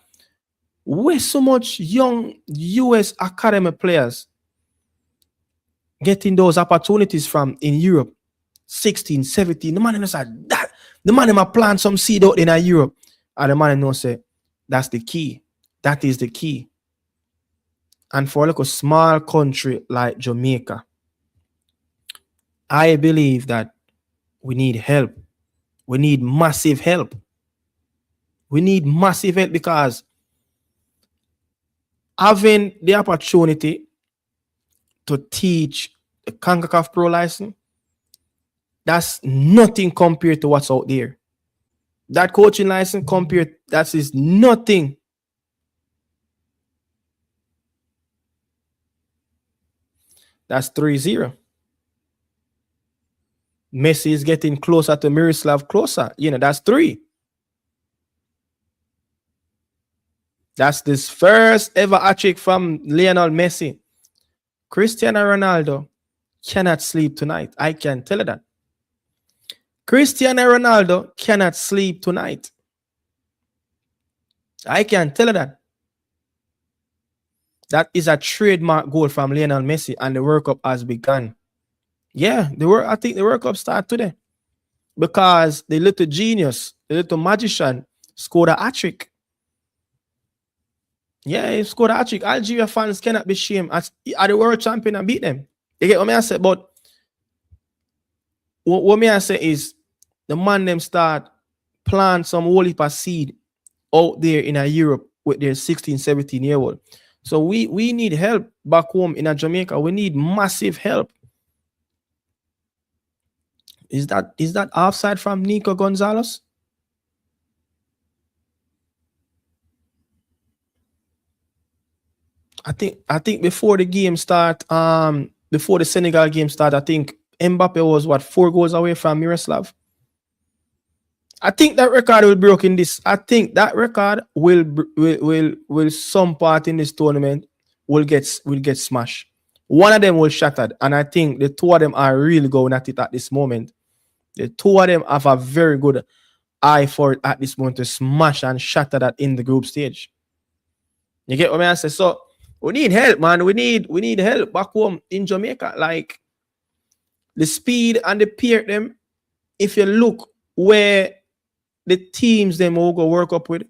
where so much young US academy players getting those opportunities from in Europe? 16, 17. The man knows that the man might plant some seed out in Europe. And the man knows say that's the key. That is the key. And for like a small country like Jamaica, I believe that we need help. We need massive help. We need massive help, because having the opportunity to teach the CONCACAF Pro license, that's nothing compared to what's out there. That coaching license that is nothing. That's 3-0. Messi is getting closer to Miroslav closer. That's 3. That's this first ever hat-trick from Lionel Messi. Cristiano Ronaldo cannot sleep tonight. I can tell you that. Cristiano Ronaldo cannot sleep tonight. I can tell you that. That is a trademark goal from Lionel Messi, and the World Cup has begun. Yeah, I think the World Cup starts today, because the little genius, the little magician, scored a hat-trick. Yeah, he scored a hat-trick. Algeria fans cannot be shamed as the world champion and beat them. You get what I say? But what I say is, the man them start plant some whole heap of seed out there in Europe with their 16, 17-year-old. So we need help back home in Jamaica. We need massive help. Is that offside from Nico Gonzalez? I think before the game start, before the Senegal game start, I think Mbappe was 4 goals away from Miroslav. I think that record will break in this. I think that record will some part in this tournament will get smashed. One of them will shattered, and I think the two of them are really going at it at this moment. The two of them have a very good eye for it at this moment to smash and shatter that in the group stage. You get what I say? So we need help, man. We need help back home in Jamaica. Like the speed and the peer them. If you look where the teams them will go work up with,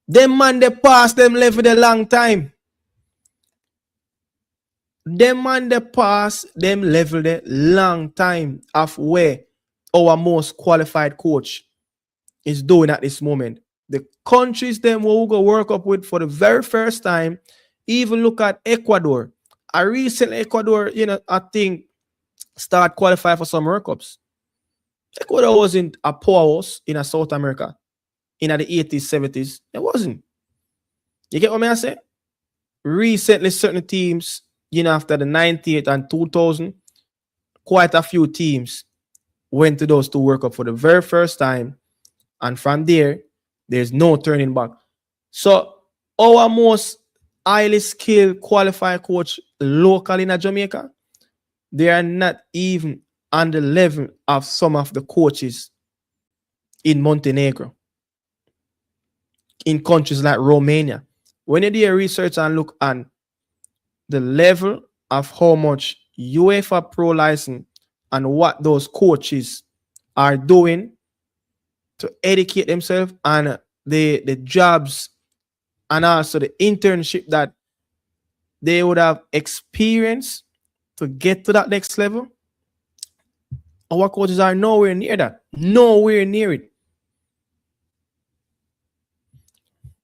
them man they pass them level a long time. Them man they pass them level the long time of where our most qualified coach is doing at this moment. The countries them will go work up with for the very first time. Even look at Ecuador. I recently Ecuador, I think start qualify for some World Cups. Ecuador wasn't a powerhouse in a South America in the 80s, 70s. It wasn't. You get what I say? Recently, certain teams, after the 98 and 2000, quite a few teams went to those two World Cup for the very first time. And from there, there's no turning back. So our most highly skilled, qualified coach locally in Jamaica, they are not even on the level of some of the coaches in Montenegro, in countries like Romania. When you do your research and look on the level of how much UEFA Pro license and what those coaches are doing to educate themselves and the jobs and also the internship that they would have experienced to get to that next level, our coaches are nowhere near that. Nowhere near it.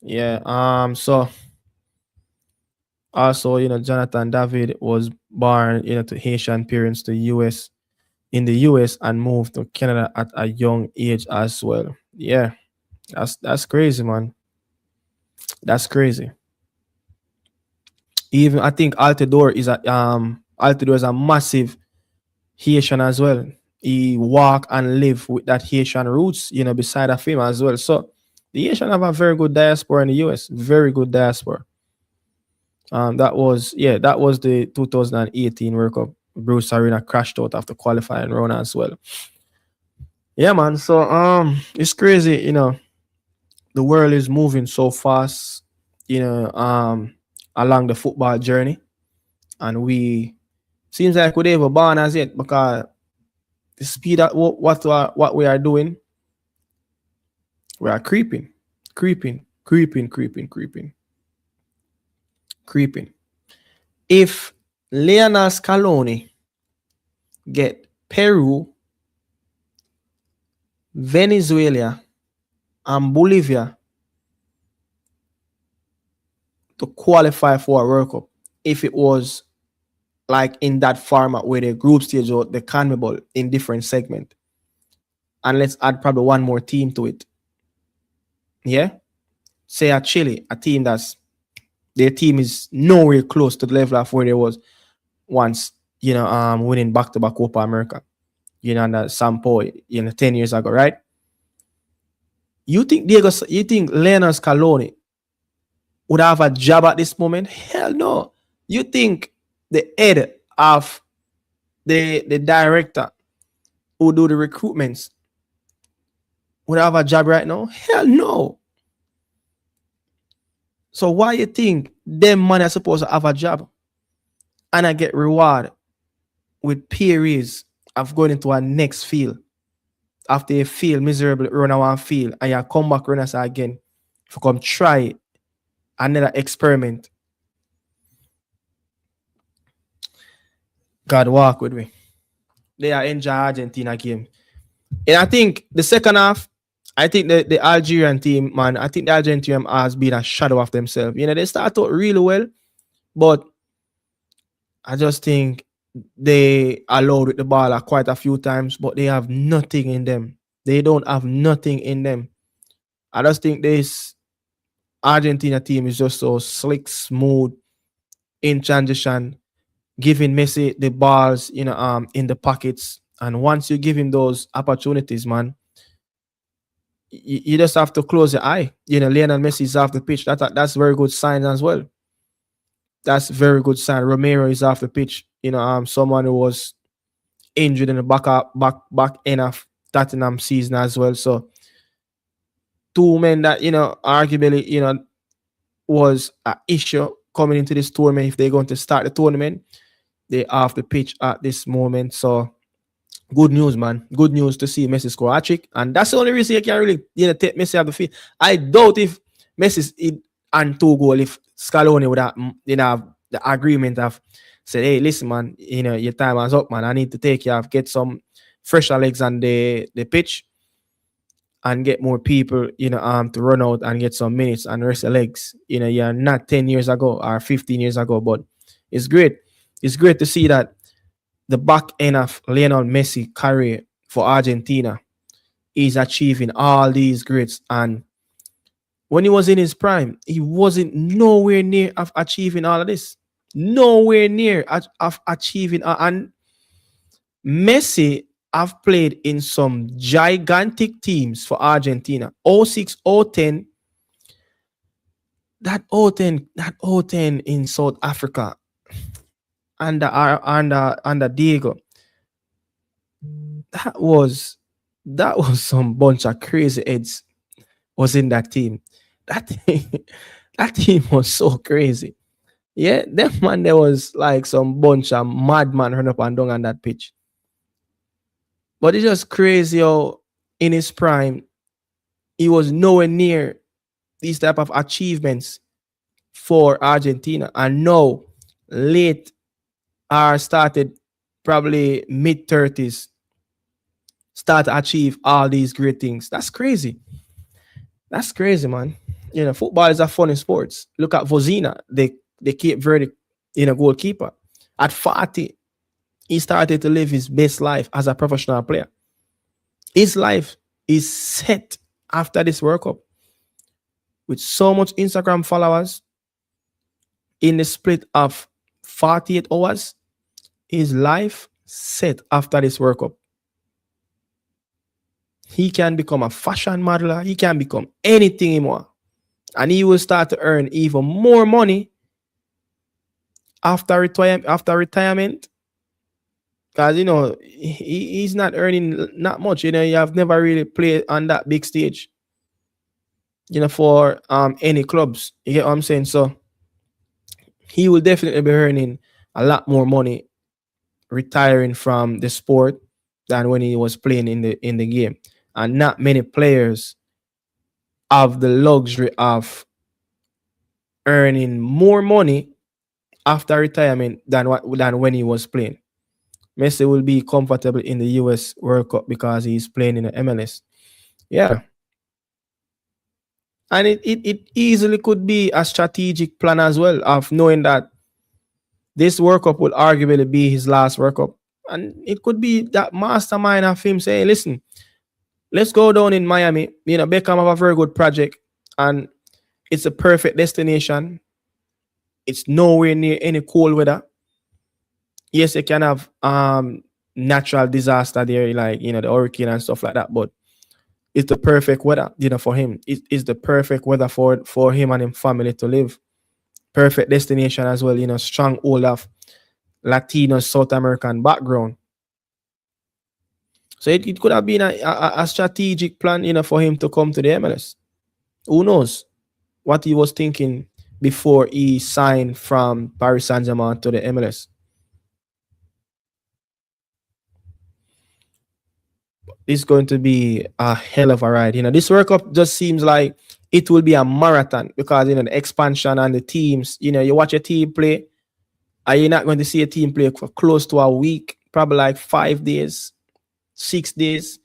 Yeah. So also, Jonathan David was born, to Haitian parents in the US and moved to Canada at a young age as well. Yeah. That's crazy, man. That's crazy. Even I think Altidore is a massive Haitian as well. He walk and live with that Haitian roots, beside of him as well. So the Haitian have a very good diaspora in the US. Very good diaspora. That was the 2018 World Cup. Bruce Arena crashed out after qualifying round as well. Yeah, man. So it's crazy, the world is moving so fast, along the football journey. And we seems like we never born as yet because the speed at what we are doing, we are creeping. If Lionel Scaloni get Peru, Venezuela, and Bolivia to qualify for a World Cup, if it was like in that format where the group stage or the CONMEBOL in different segment, and let's add probably one more team to it. Yeah, say a Chile, a team their team is nowhere close to the level of where they was once, winning back-to-back Copa America, and at some point, 10 years ago, right? You think Lionel Scaloni would have a job at this moment? Hell no. You think the head of the director who do the recruitments would have a job right now? Hell no. So why you think them man are supposed to have a job and I get reward with periods of going into a next field after you feel miserable, run one field, and you come back run us again to come try another experiment? God walk with me. They are enjoy Argentina game. And I think the second half, I think the Algerian team, man, I think the Algerian team has been a shadow of themselves. They start out really well, but I just think they allowed with the ball quite a few times, but they have nothing in them. They don't have nothing in them. I just think this Argentina team is just so slick, smooth in transition, giving Messi the balls, in the pockets. And once you give him those opportunities, man, you just have to close your eye. Lionel Messi is off the pitch. That's very good sign as well. That's very good sign. Romero is off the pitch. Someone who was injured in the back end of Tottenham season as well. So two men that arguably was an issue coming into this tournament. If they're going to start the tournament, they off the pitch at this moment. So good news, man. Good news to see Messi score a trick, and that's the only reason you can really take Messi off the field. I doubt if Messi's and two goal if Scaloni would have have the agreement of said, hey, listen, man, your time is up, man. I need to take you off, get some fresher legs on the pitch, and get more people, to run out and get some minutes and rest the legs. You're not 10 years ago or 15 years ago, but it's great. It's great to see that the back end of Lionel Messi career for Argentina is achieving all these greats. And when he was in his prime, he wasn't nowhere near of achieving all of this. Nowhere near of achieving. And Messi have played in some gigantic teams for Argentina. 06, 010. That 010 in South Africa under Diego. That was some bunch of crazy heads was in that team. That team was so crazy. Yeah, that man, there was like some bunch of madman run up and down on that pitch. But it's just crazy how in his prime, he was nowhere near these type of achievements for Argentina. And now, late or started probably mid-30s, start to achieve all these great things. That's crazy. That's crazy, man. Football is a funny sports. Look at Vozina, the Cape Verde, goalkeeper. At 40, he started to live his best life as a professional player. His life is set after this World Cup. With so much Instagram followers, in the split of 48 hours, his life set after this World Cup. He can become a fashion modeler. He can become anything he wants. And he will start to earn even more money after retirement. Because, he's not earning not much. You have never really played on that big stage, for any clubs. You get what I'm saying? So he will definitely be earning a lot more money retiring from the sport than when he was playing in the game. And not many players have the luxury of earning more money after retirement than when he was playing. Messi will be comfortable in the US World Cup because he's playing in the MLS. Yeah. And it easily could be a strategic plan as well of knowing that this World Cup will arguably be his last World Cup. And it could be that mastermind of him saying, listen, let's go down in Miami. Beckham have a very good project and it's a perfect destination. It's nowhere near any cold weather. Yes, you can have natural disaster there, like, the hurricane and stuff like that, but it's the perfect weather, for him. It's the perfect weather for him and his family to live. Perfect destination as well, strong hold of Latino South American background. So it could have been a strategic plan, for him to come to the MLS. Who knows what he was thinking before he signed from Paris Saint-Germain to the MLS. It's going to be a hell of a ride. This World Cup just seems like it will be a marathon because, the expansion and the teams, you watch a team play, and you're not going to see a team play for close to a week, probably like 5 days, 6 days.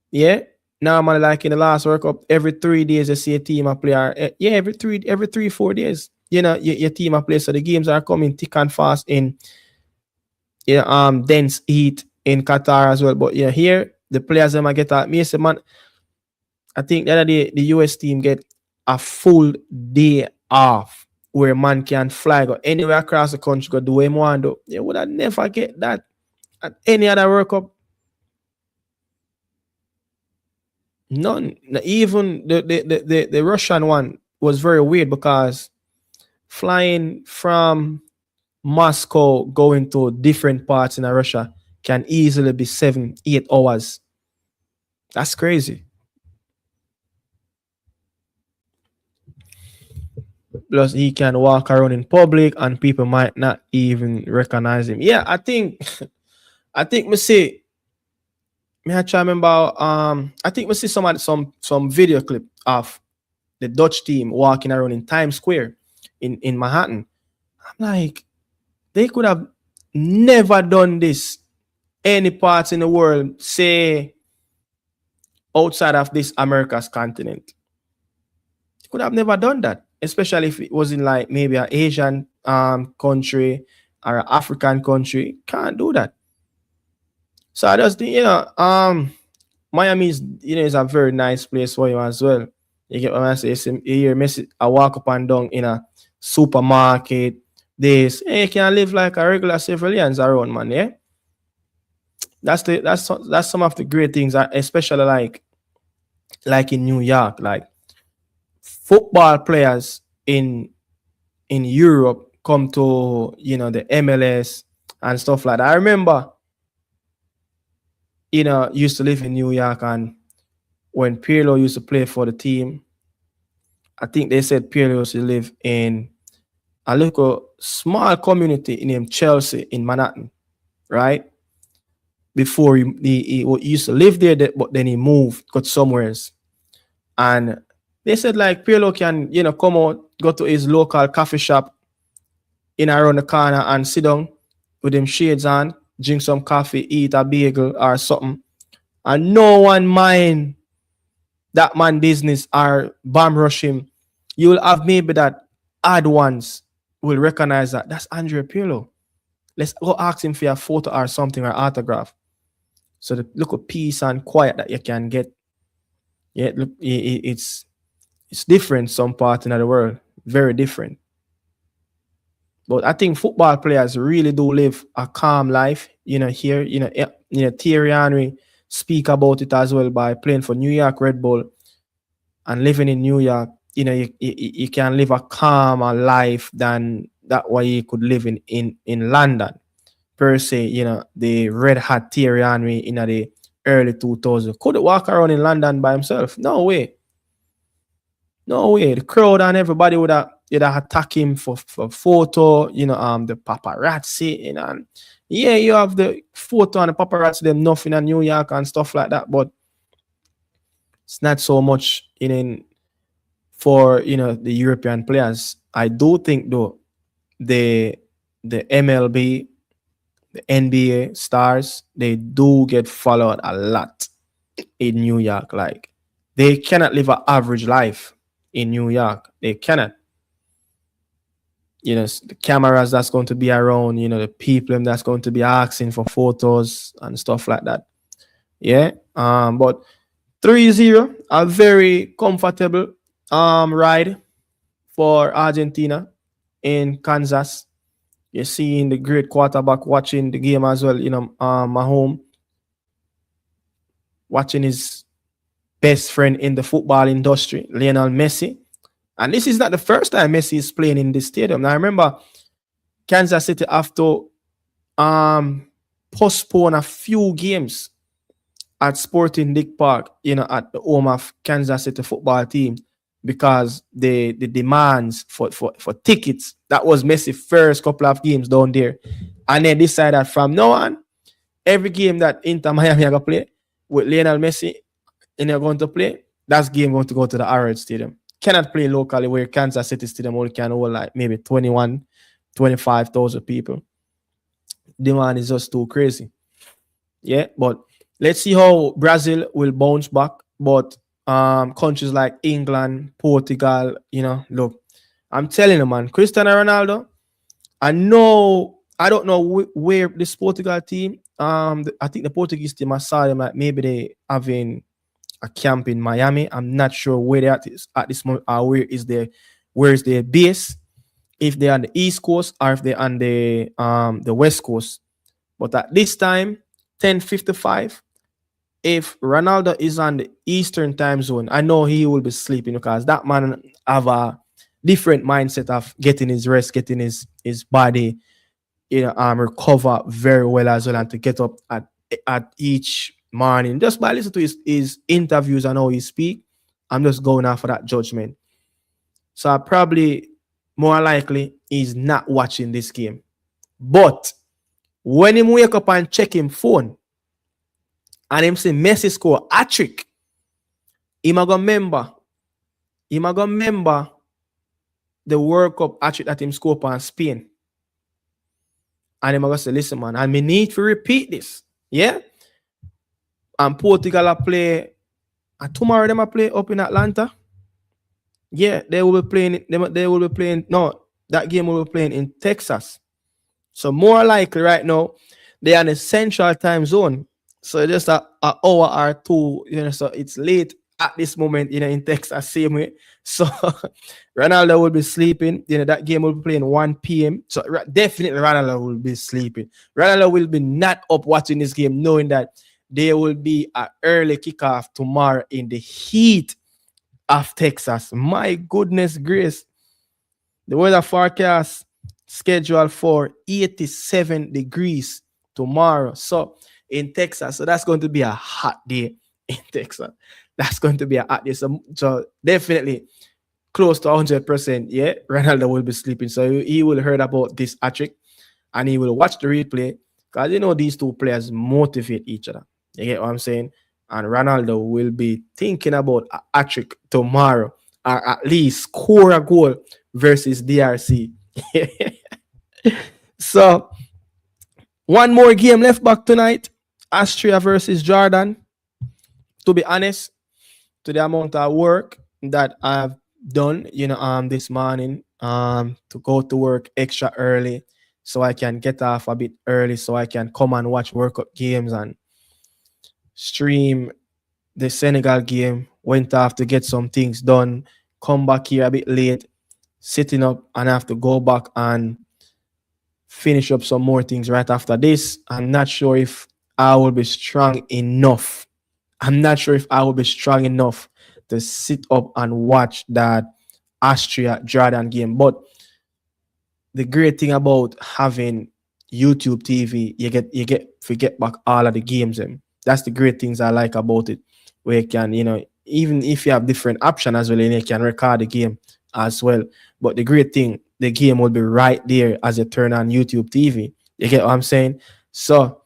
Yeah. Normally, like in the last World Cup, every 3 days you see a team a player. Yeah, every 3-4 days, your team a play. So the games are coming thick and fast in dense heat in Qatar as well. But here the players them get at me. Say, man, I think the other day the US team get a full day off where man can fly go anywhere across the country, go do what you want to. You would have never get that at any other World Cup. None. Even the Russian one was very weird because flying from Moscow going to different parts in Russia can easily be 7, 8 hours. That's crazy. Plus, he can walk around in public and people might not even recognize him. Yeah, I think me see me I try remember I think we see some video clip of the Dutch team walking around in Times Square in Manhattan. I'm like, they could have never done this any parts in the world, say outside of this America's continent. They could have never done that, especially if it was in like maybe an Asian country or an African country. Can't do that. So I just think, Miami is, is a very nice place for you as well. You get what I say? You hear Messi, I walk up and down in a supermarket. This, hey, you can live like a regular civilians around, man. Yeah, that's some of the great things, especially like in New York, like football players in Europe come to the MLS and stuff like that. I remember, used to live in New York, and when Pirlo used to play for the team, I think they said Pirlo used to live in a local small community named Chelsea in Manhattan, right? Before he used to live there, but then he moved, got somewhere else. And they said like Pirlo can, come out, go to his local coffee shop in around the corner and sit down with him shades on, drink some coffee, eat a bagel or something. And no one mind that man business or bomb rush him. You will have maybe that odd ones will recognize that that's Andre Pirlo. Let's go ask him for a photo or something or autograph. So the look of peace and quiet that you can get. Yeah, look, it's different some part in the world, very different. But I think football players really do live a calm life. Here, Thierry Henry speak about it as well by playing for New York Red Bull and living in New York. You can live a calmer life than that way you could live in London per se. The red hot Thierry Henry in the early 2000s could walk around in London by himself. No way. No way. The crowd and everybody would have attack him for photo, the paparazzi, and yeah, you have the photo and the paparazzi, them nothing in New York and stuff like that, but it's not so much for the European players. I do think though the MLB, the NBA stars, they do get followed a lot in New York. Like they cannot live an average life in New York. They cannot. The cameras that's going to be around, the people that's going to be asking for photos and stuff like that. Yeah. But 3-0, a very comfortable ride for Argentina in Kansas. You're seeing the great quarterback watching the game as well. Mahomes watching his best friend in the football industry, Lionel Messi. And this is not the first time Messi is playing in this stadium. Now, I remember Kansas City have to postpone a few games at Sporting Dick Park, at the home of Kansas City football team, because the demands for tickets, that was Messi's first couple of games down there. And they decided from now on, every game that Inter Miami are going to play with Lionel Messi and they're going to play, that's game going to go to the Arrowhead Stadium. Cannot play locally where Kansas City Stadium only can hold like maybe 21, 25,000 people. Demand is just too crazy. Yeah, but let's see how Brazil will bounce back. But countries like England, Portugal, look, I'm telling you, man, Cristiano Ronaldo, I don't know where this Portugal team, I think the Portuguese team, I saw them like maybe they having a camp in Miami. I'm not sure where they're at this moment, or where is their base, if they're on the East Coast or if they're on the West Coast. But at this time, 10:55, if Ronaldo is on the Eastern time zone, I know he will be sleeping because that man have a different mindset of getting his rest, getting his body, recover very well as well, and to get up at each morning. Just by listening to his interviews and how he speak, I'm just going off of that judgment. So I probably more likely he's not watching this game. But when him wake up and check him phone and him say Messi score a trick, he might go remember. He might go remember the World Cup a trick that him score on Spain. And he might go say, listen, man, I may need to repeat this. Yeah? And Portugal are play. And tomorrow they might play up in Atlanta. Yeah, they will be playing. They will be playing. No, that game will be playing in Texas. So more likely right now, they are in a central time zone. So just a hour or two, so it's late at this moment, in Texas, same way. So Ronaldo will be sleeping. That game will be playing 1 p.m. So definitely Ronaldo will be sleeping. Ronaldo will be not up watching this game, knowing that there will be an early kickoff tomorrow in the heat of Texas. My goodness grace. The weather forecast scheduled for 87 degrees tomorrow. So in Texas. So that's going to be a hot day in Texas. That's going to be a hot day. So definitely close to 100%. Yeah, Ronaldo will be sleeping. So he will heard about this hat trick and he will watch the replay because these two players motivate each other. You get what I'm saying? And Ronaldo will be thinking about a hat trick tomorrow, or at least score a goal versus DRC. So one more game left back tonight. Austria versus Jordan. To be honest, to the amount of work that I've done, this morning, to go to work extra early so I can get off a bit early so I can come and watch World Cup games and stream the Senegal game. Went off to get some things done, come back here a bit late, sitting up, and have to go back and finish up some more things right after this. I'm not sure if I will be strong enough. I'm not sure if I will be strong enough to sit up and watch that Austria Jordan game. But the great thing about having YouTube TV, you get back all of the games. And that's the great things I like about it. Where you can, even if you have different options as well, you can record the game as well. But the great thing, the game will be right there as you turn on YouTube TV. You get what I'm saying? So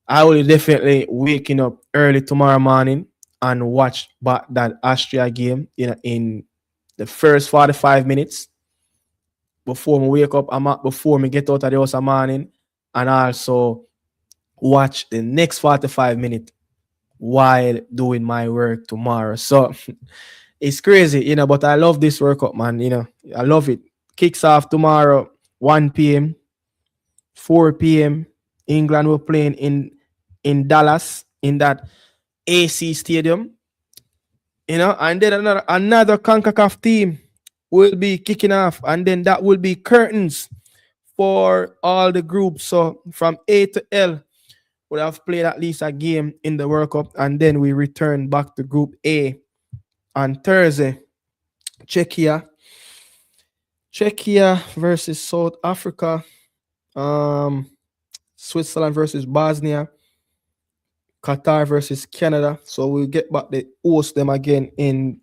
I will definitely waking up early tomorrow morning and watch back that Austria game, in the first 45 minutes before me wake up. Before me get out of the house in the morning, and also watch the next 45 minutes while doing my work tomorrow. So it's crazy, but I love this World Cup, man. I love it. Kicks off tomorrow, 1 p.m., 4 p.m. England will playing in Dallas in that AC stadium. And then another CONCACAF team will be kicking off, and then that will be curtains for all the groups. So from A to L, we'll have played at least a game in the World Cup, and then we return back to Group A on Thursday. Czechia versus South Africa. Switzerland versus Bosnia. Qatar versus Canada. So we'll get back the host them again in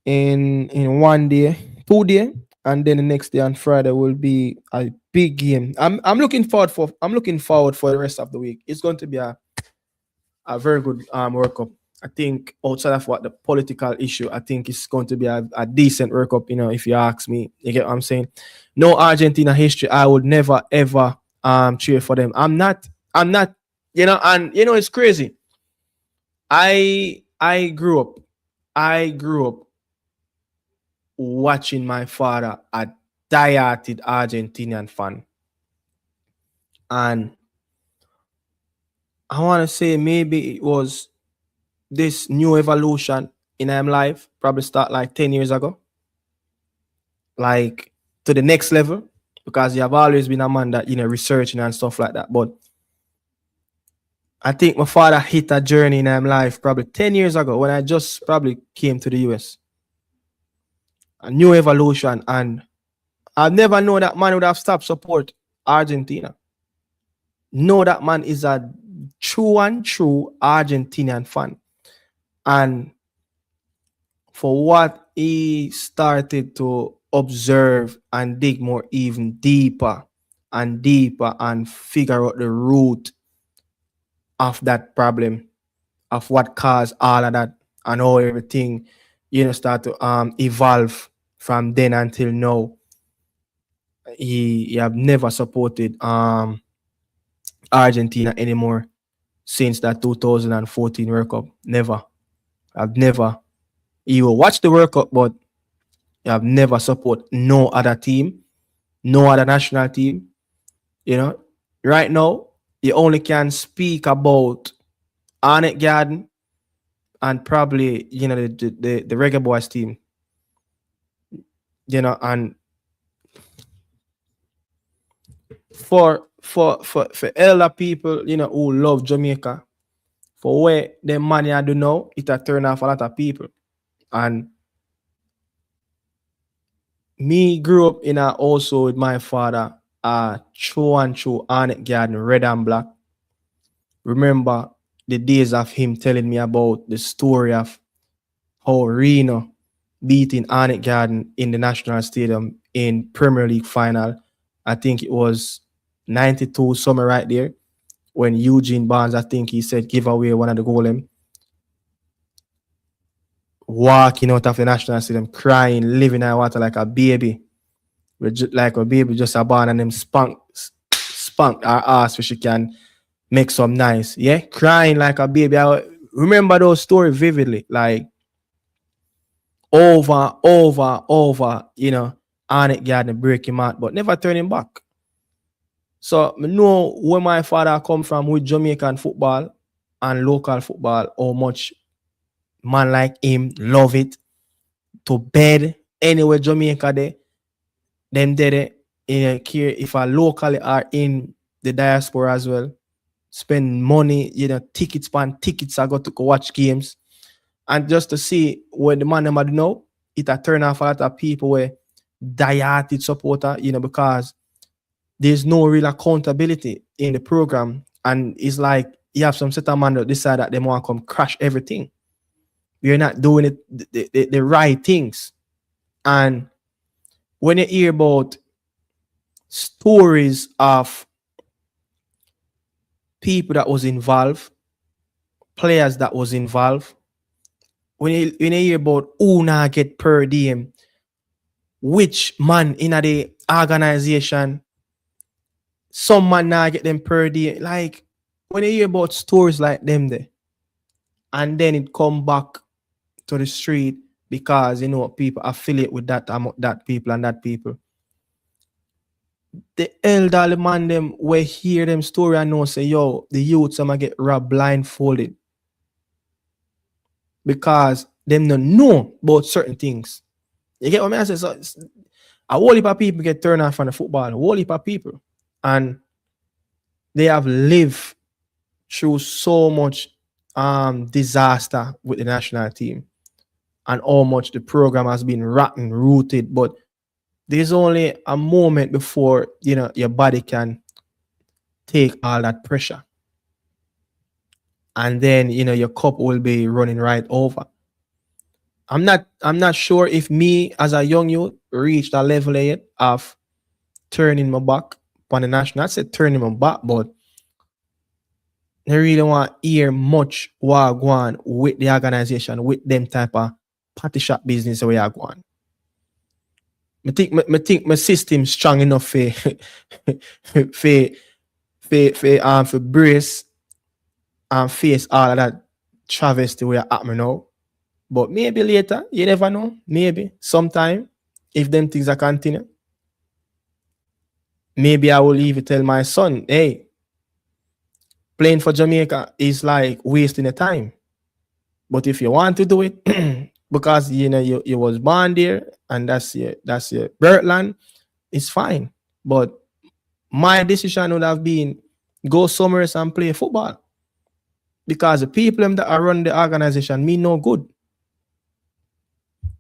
1 day, 2 day, and then the next day on Friday will be a big game. I'm looking forward for the rest of the week. It's going to be a very good World Cup. I think outside of what the political issue, I think it's going to be a decent World Cup, if you ask me. You get what I'm saying? No Argentina history. I would never ever cheer for them. I'm not, and it's crazy. I grew up watching my father, a diehard Argentinian fan. And I want to say maybe it was this new evolution in my life, probably start like 10 years ago, like to the next level, because you have always been a man that, researching and stuff like that. But I think my father hit a journey in my life probably 10 years ago when I just probably came to the US. A new evolution. And I never know that man would have stopped support Argentina. Know that man is a true and true Argentinian fan. And for what he started to observe and dig more even deeper and deeper and figure out the root of that problem, of what caused all of that, and how everything, start to evolve from then until now. He have never supported Argentina anymore since that 2014 World Cup. Never. I've never. He will watch the World Cup, but I've never support no other team, no other national team. Right now, you only can speak about Arnett Garden and probably, the Reggae Boys team. And for elder people, who love Jamaica, for where the money I do know, it a turn off a lot of people. And me grew up in a also with my father, true and true Arnett Garden, red and black. Remember the days of him telling me about the story of how Reno beating Arnett Garden in the National Stadium in Premier League final. I think it was 92 summer right there when Eugene Barnes, I think he said, give away one of the goals. Walking out of the National Stadium, crying, living in water like a baby. Like a baby just a born and them spunk our ass so she can make some nice. Yeah, crying like a baby. I remember those stories vividly. Like over, Arnett Garden break him out, but never turn him back. So I know where my father come from with Jamaican football and local football, how much man like him love it to bed anywhere Jamaica there. Them there care if I locally are in the diaspora as well. Spend money, tickets I got to go watch games. And just to see where the man them know, it a turn off a lot of people where die-hearted supporter, because there's no real accountability in the program. And it's like you have some set of man that decide that they want to come crash everything. You're not doing it the right things. And when you hear about stories of people that was involved, players that was involved, when you hear about who now get per diem, which man in the organization, some man now get them per diem. Like when you hear about stories like them there, and then it come back to the street because people affiliate with that people and that people. The elderly man them we hear them story and know say, yo, the youths gonna get robbed blindfolded. Because them don't know about certain things. You get what I say? So a whole heap of people get turned off from the football. A whole heap of people. And they have lived through so much disaster with the national team. And how much the program has been rotten, rooted. But there's only a moment before, your body can take all that pressure. And then, your cup will be running right over. I'm not sure if me as a young youth reached a level yet of turning my back on the national. I said turning my back, but I really want to hear much what go on with the organization, with them type of party shop business where I go on. I think my system strong enough for brace and face all of that travesty where I at me now. But maybe later, you never know. Maybe sometime, if them things are continue, maybe I will even tell my son, hey, playing for Jamaica is like wasting the time. But if you want to do it, because you was born there and that's your birthland, it's fine. But my decision would have been go somewhere else and play football. because the people them that are run the organization mean no good.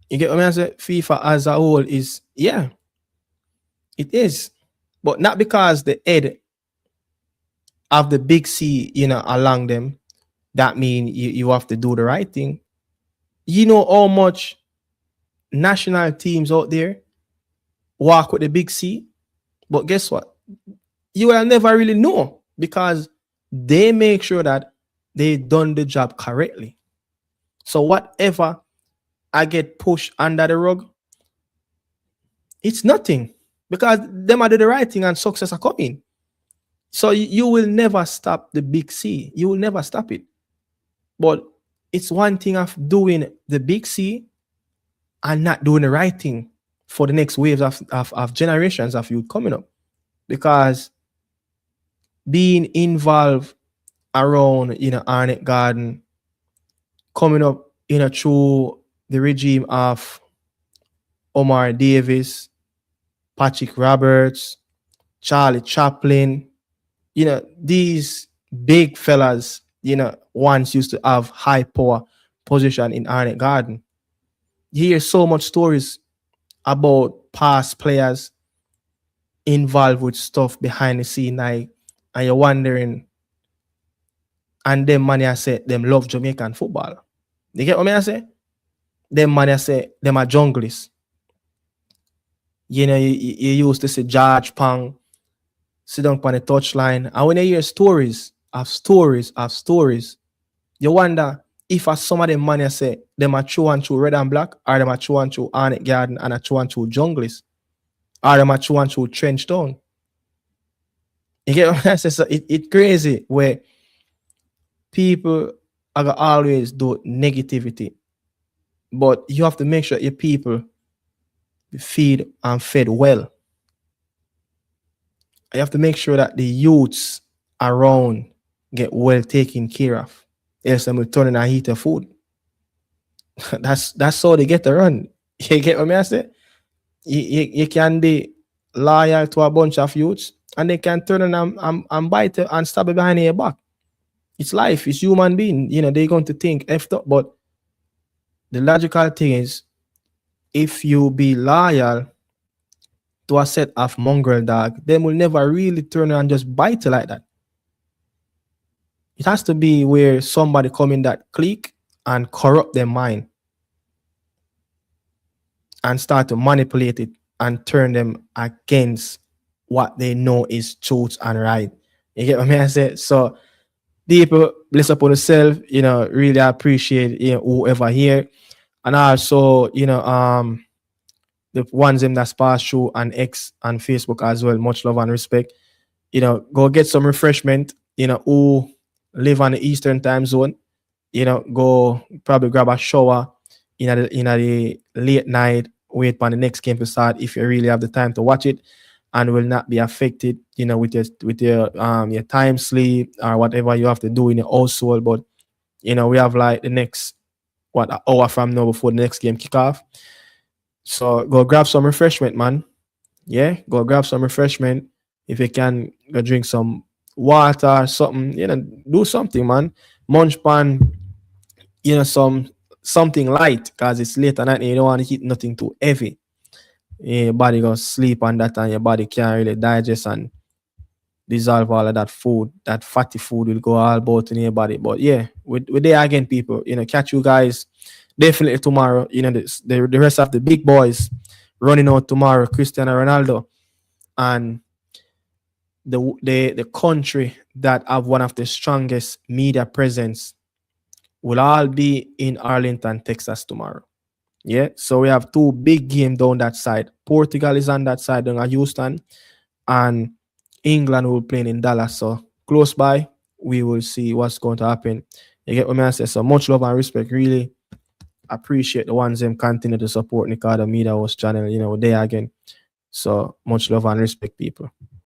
You get what I mean? I say FIFA as a whole is, yeah, it is. But not because the head of the big C, along them, that mean you have to do the right thing. You know how much national teams out there walk with the big C, but guess what? You will never really know because they make sure that they done the job correctly. So whatever I get pushed under the rug, it's nothing because them are do the right thing and success are coming. So you will never stop the big C. You will never stop it. But it's one thing of doing the big C and not doing the right thing for the next waves of generations of youth coming up. Because being involved around, Arnett Garden, coming up, through the regime of Omar Davis, Patrick Roberts, Charlie Chaplin, these big fellas, once used to have high power position in Arnett Garden. You hear so much stories about past players involved with stuff behind the scene, like, and you're wondering, and them money I say them love Jamaican football. You get what I say? Them money I say them are junglists. You used to see George Pang sit down on the touchline, and when you hear stories, you wonder if some of them money I say them are true and true red and black, or them are true and true Arnett Garden and a true and true junglists, or them are true and true Trench Town. You get what I say? So it's crazy where people are gonna always do negativity, but you have to make sure your people feed and fed well. You have to make sure that the youths around get well taken care of. Else them will turn in and eat their food. that's how they get to run. You get what I say? You can be loyal to a bunch of youths and they can turn and bite it and stab it behind your back. It's life, it's human being. They're going to think effed up, but the logical thing is if you be loyal to a set of mongrel dog, they will never really turn and just bite you like that. It has to be where somebody come in that clique and corrupt their mind and start to manipulate it and turn them against what they know is truth and right. You get what I say? So people, bless upon yourself, really appreciate whoever here. And also, the ones them that's passed through on X and Facebook as well. Much love and respect. Go get some refreshment. Who live on the Eastern time zone, go probably grab a shower in the late night, wait for the next game to start if you really have the time to watch it and will not be affected, with your time sleep or whatever you have to do in your household. But we have like the next an hour from now before the next game kick off. So go grab some refreshment, man. Yeah, go grab some refreshment. If you can, go drink some water or something, do something, man. Munch pan, something light because it's late at night and you don't want to eat nothing too heavy. Your body gonna sleep on that and your body can't really digest and dissolve all of that food. That fatty food will go all about in your body. But yeah, we're there again, people. Catch you guys definitely tomorrow. The rest of the big boys running out tomorrow, Cristiano Ronaldo, and the country that have one of the strongest media presence will all be in Arlington, Texas tomorrow. Yeah, so we have two big games down that side. Portugal is on that side down at Houston, and England will play in Dallas. So close by, we will see what's going to happen. You get what I say? So much love and respect. Really appreciate the ones them continue to support Nikada Media House channel. There again. So much love and respect, people.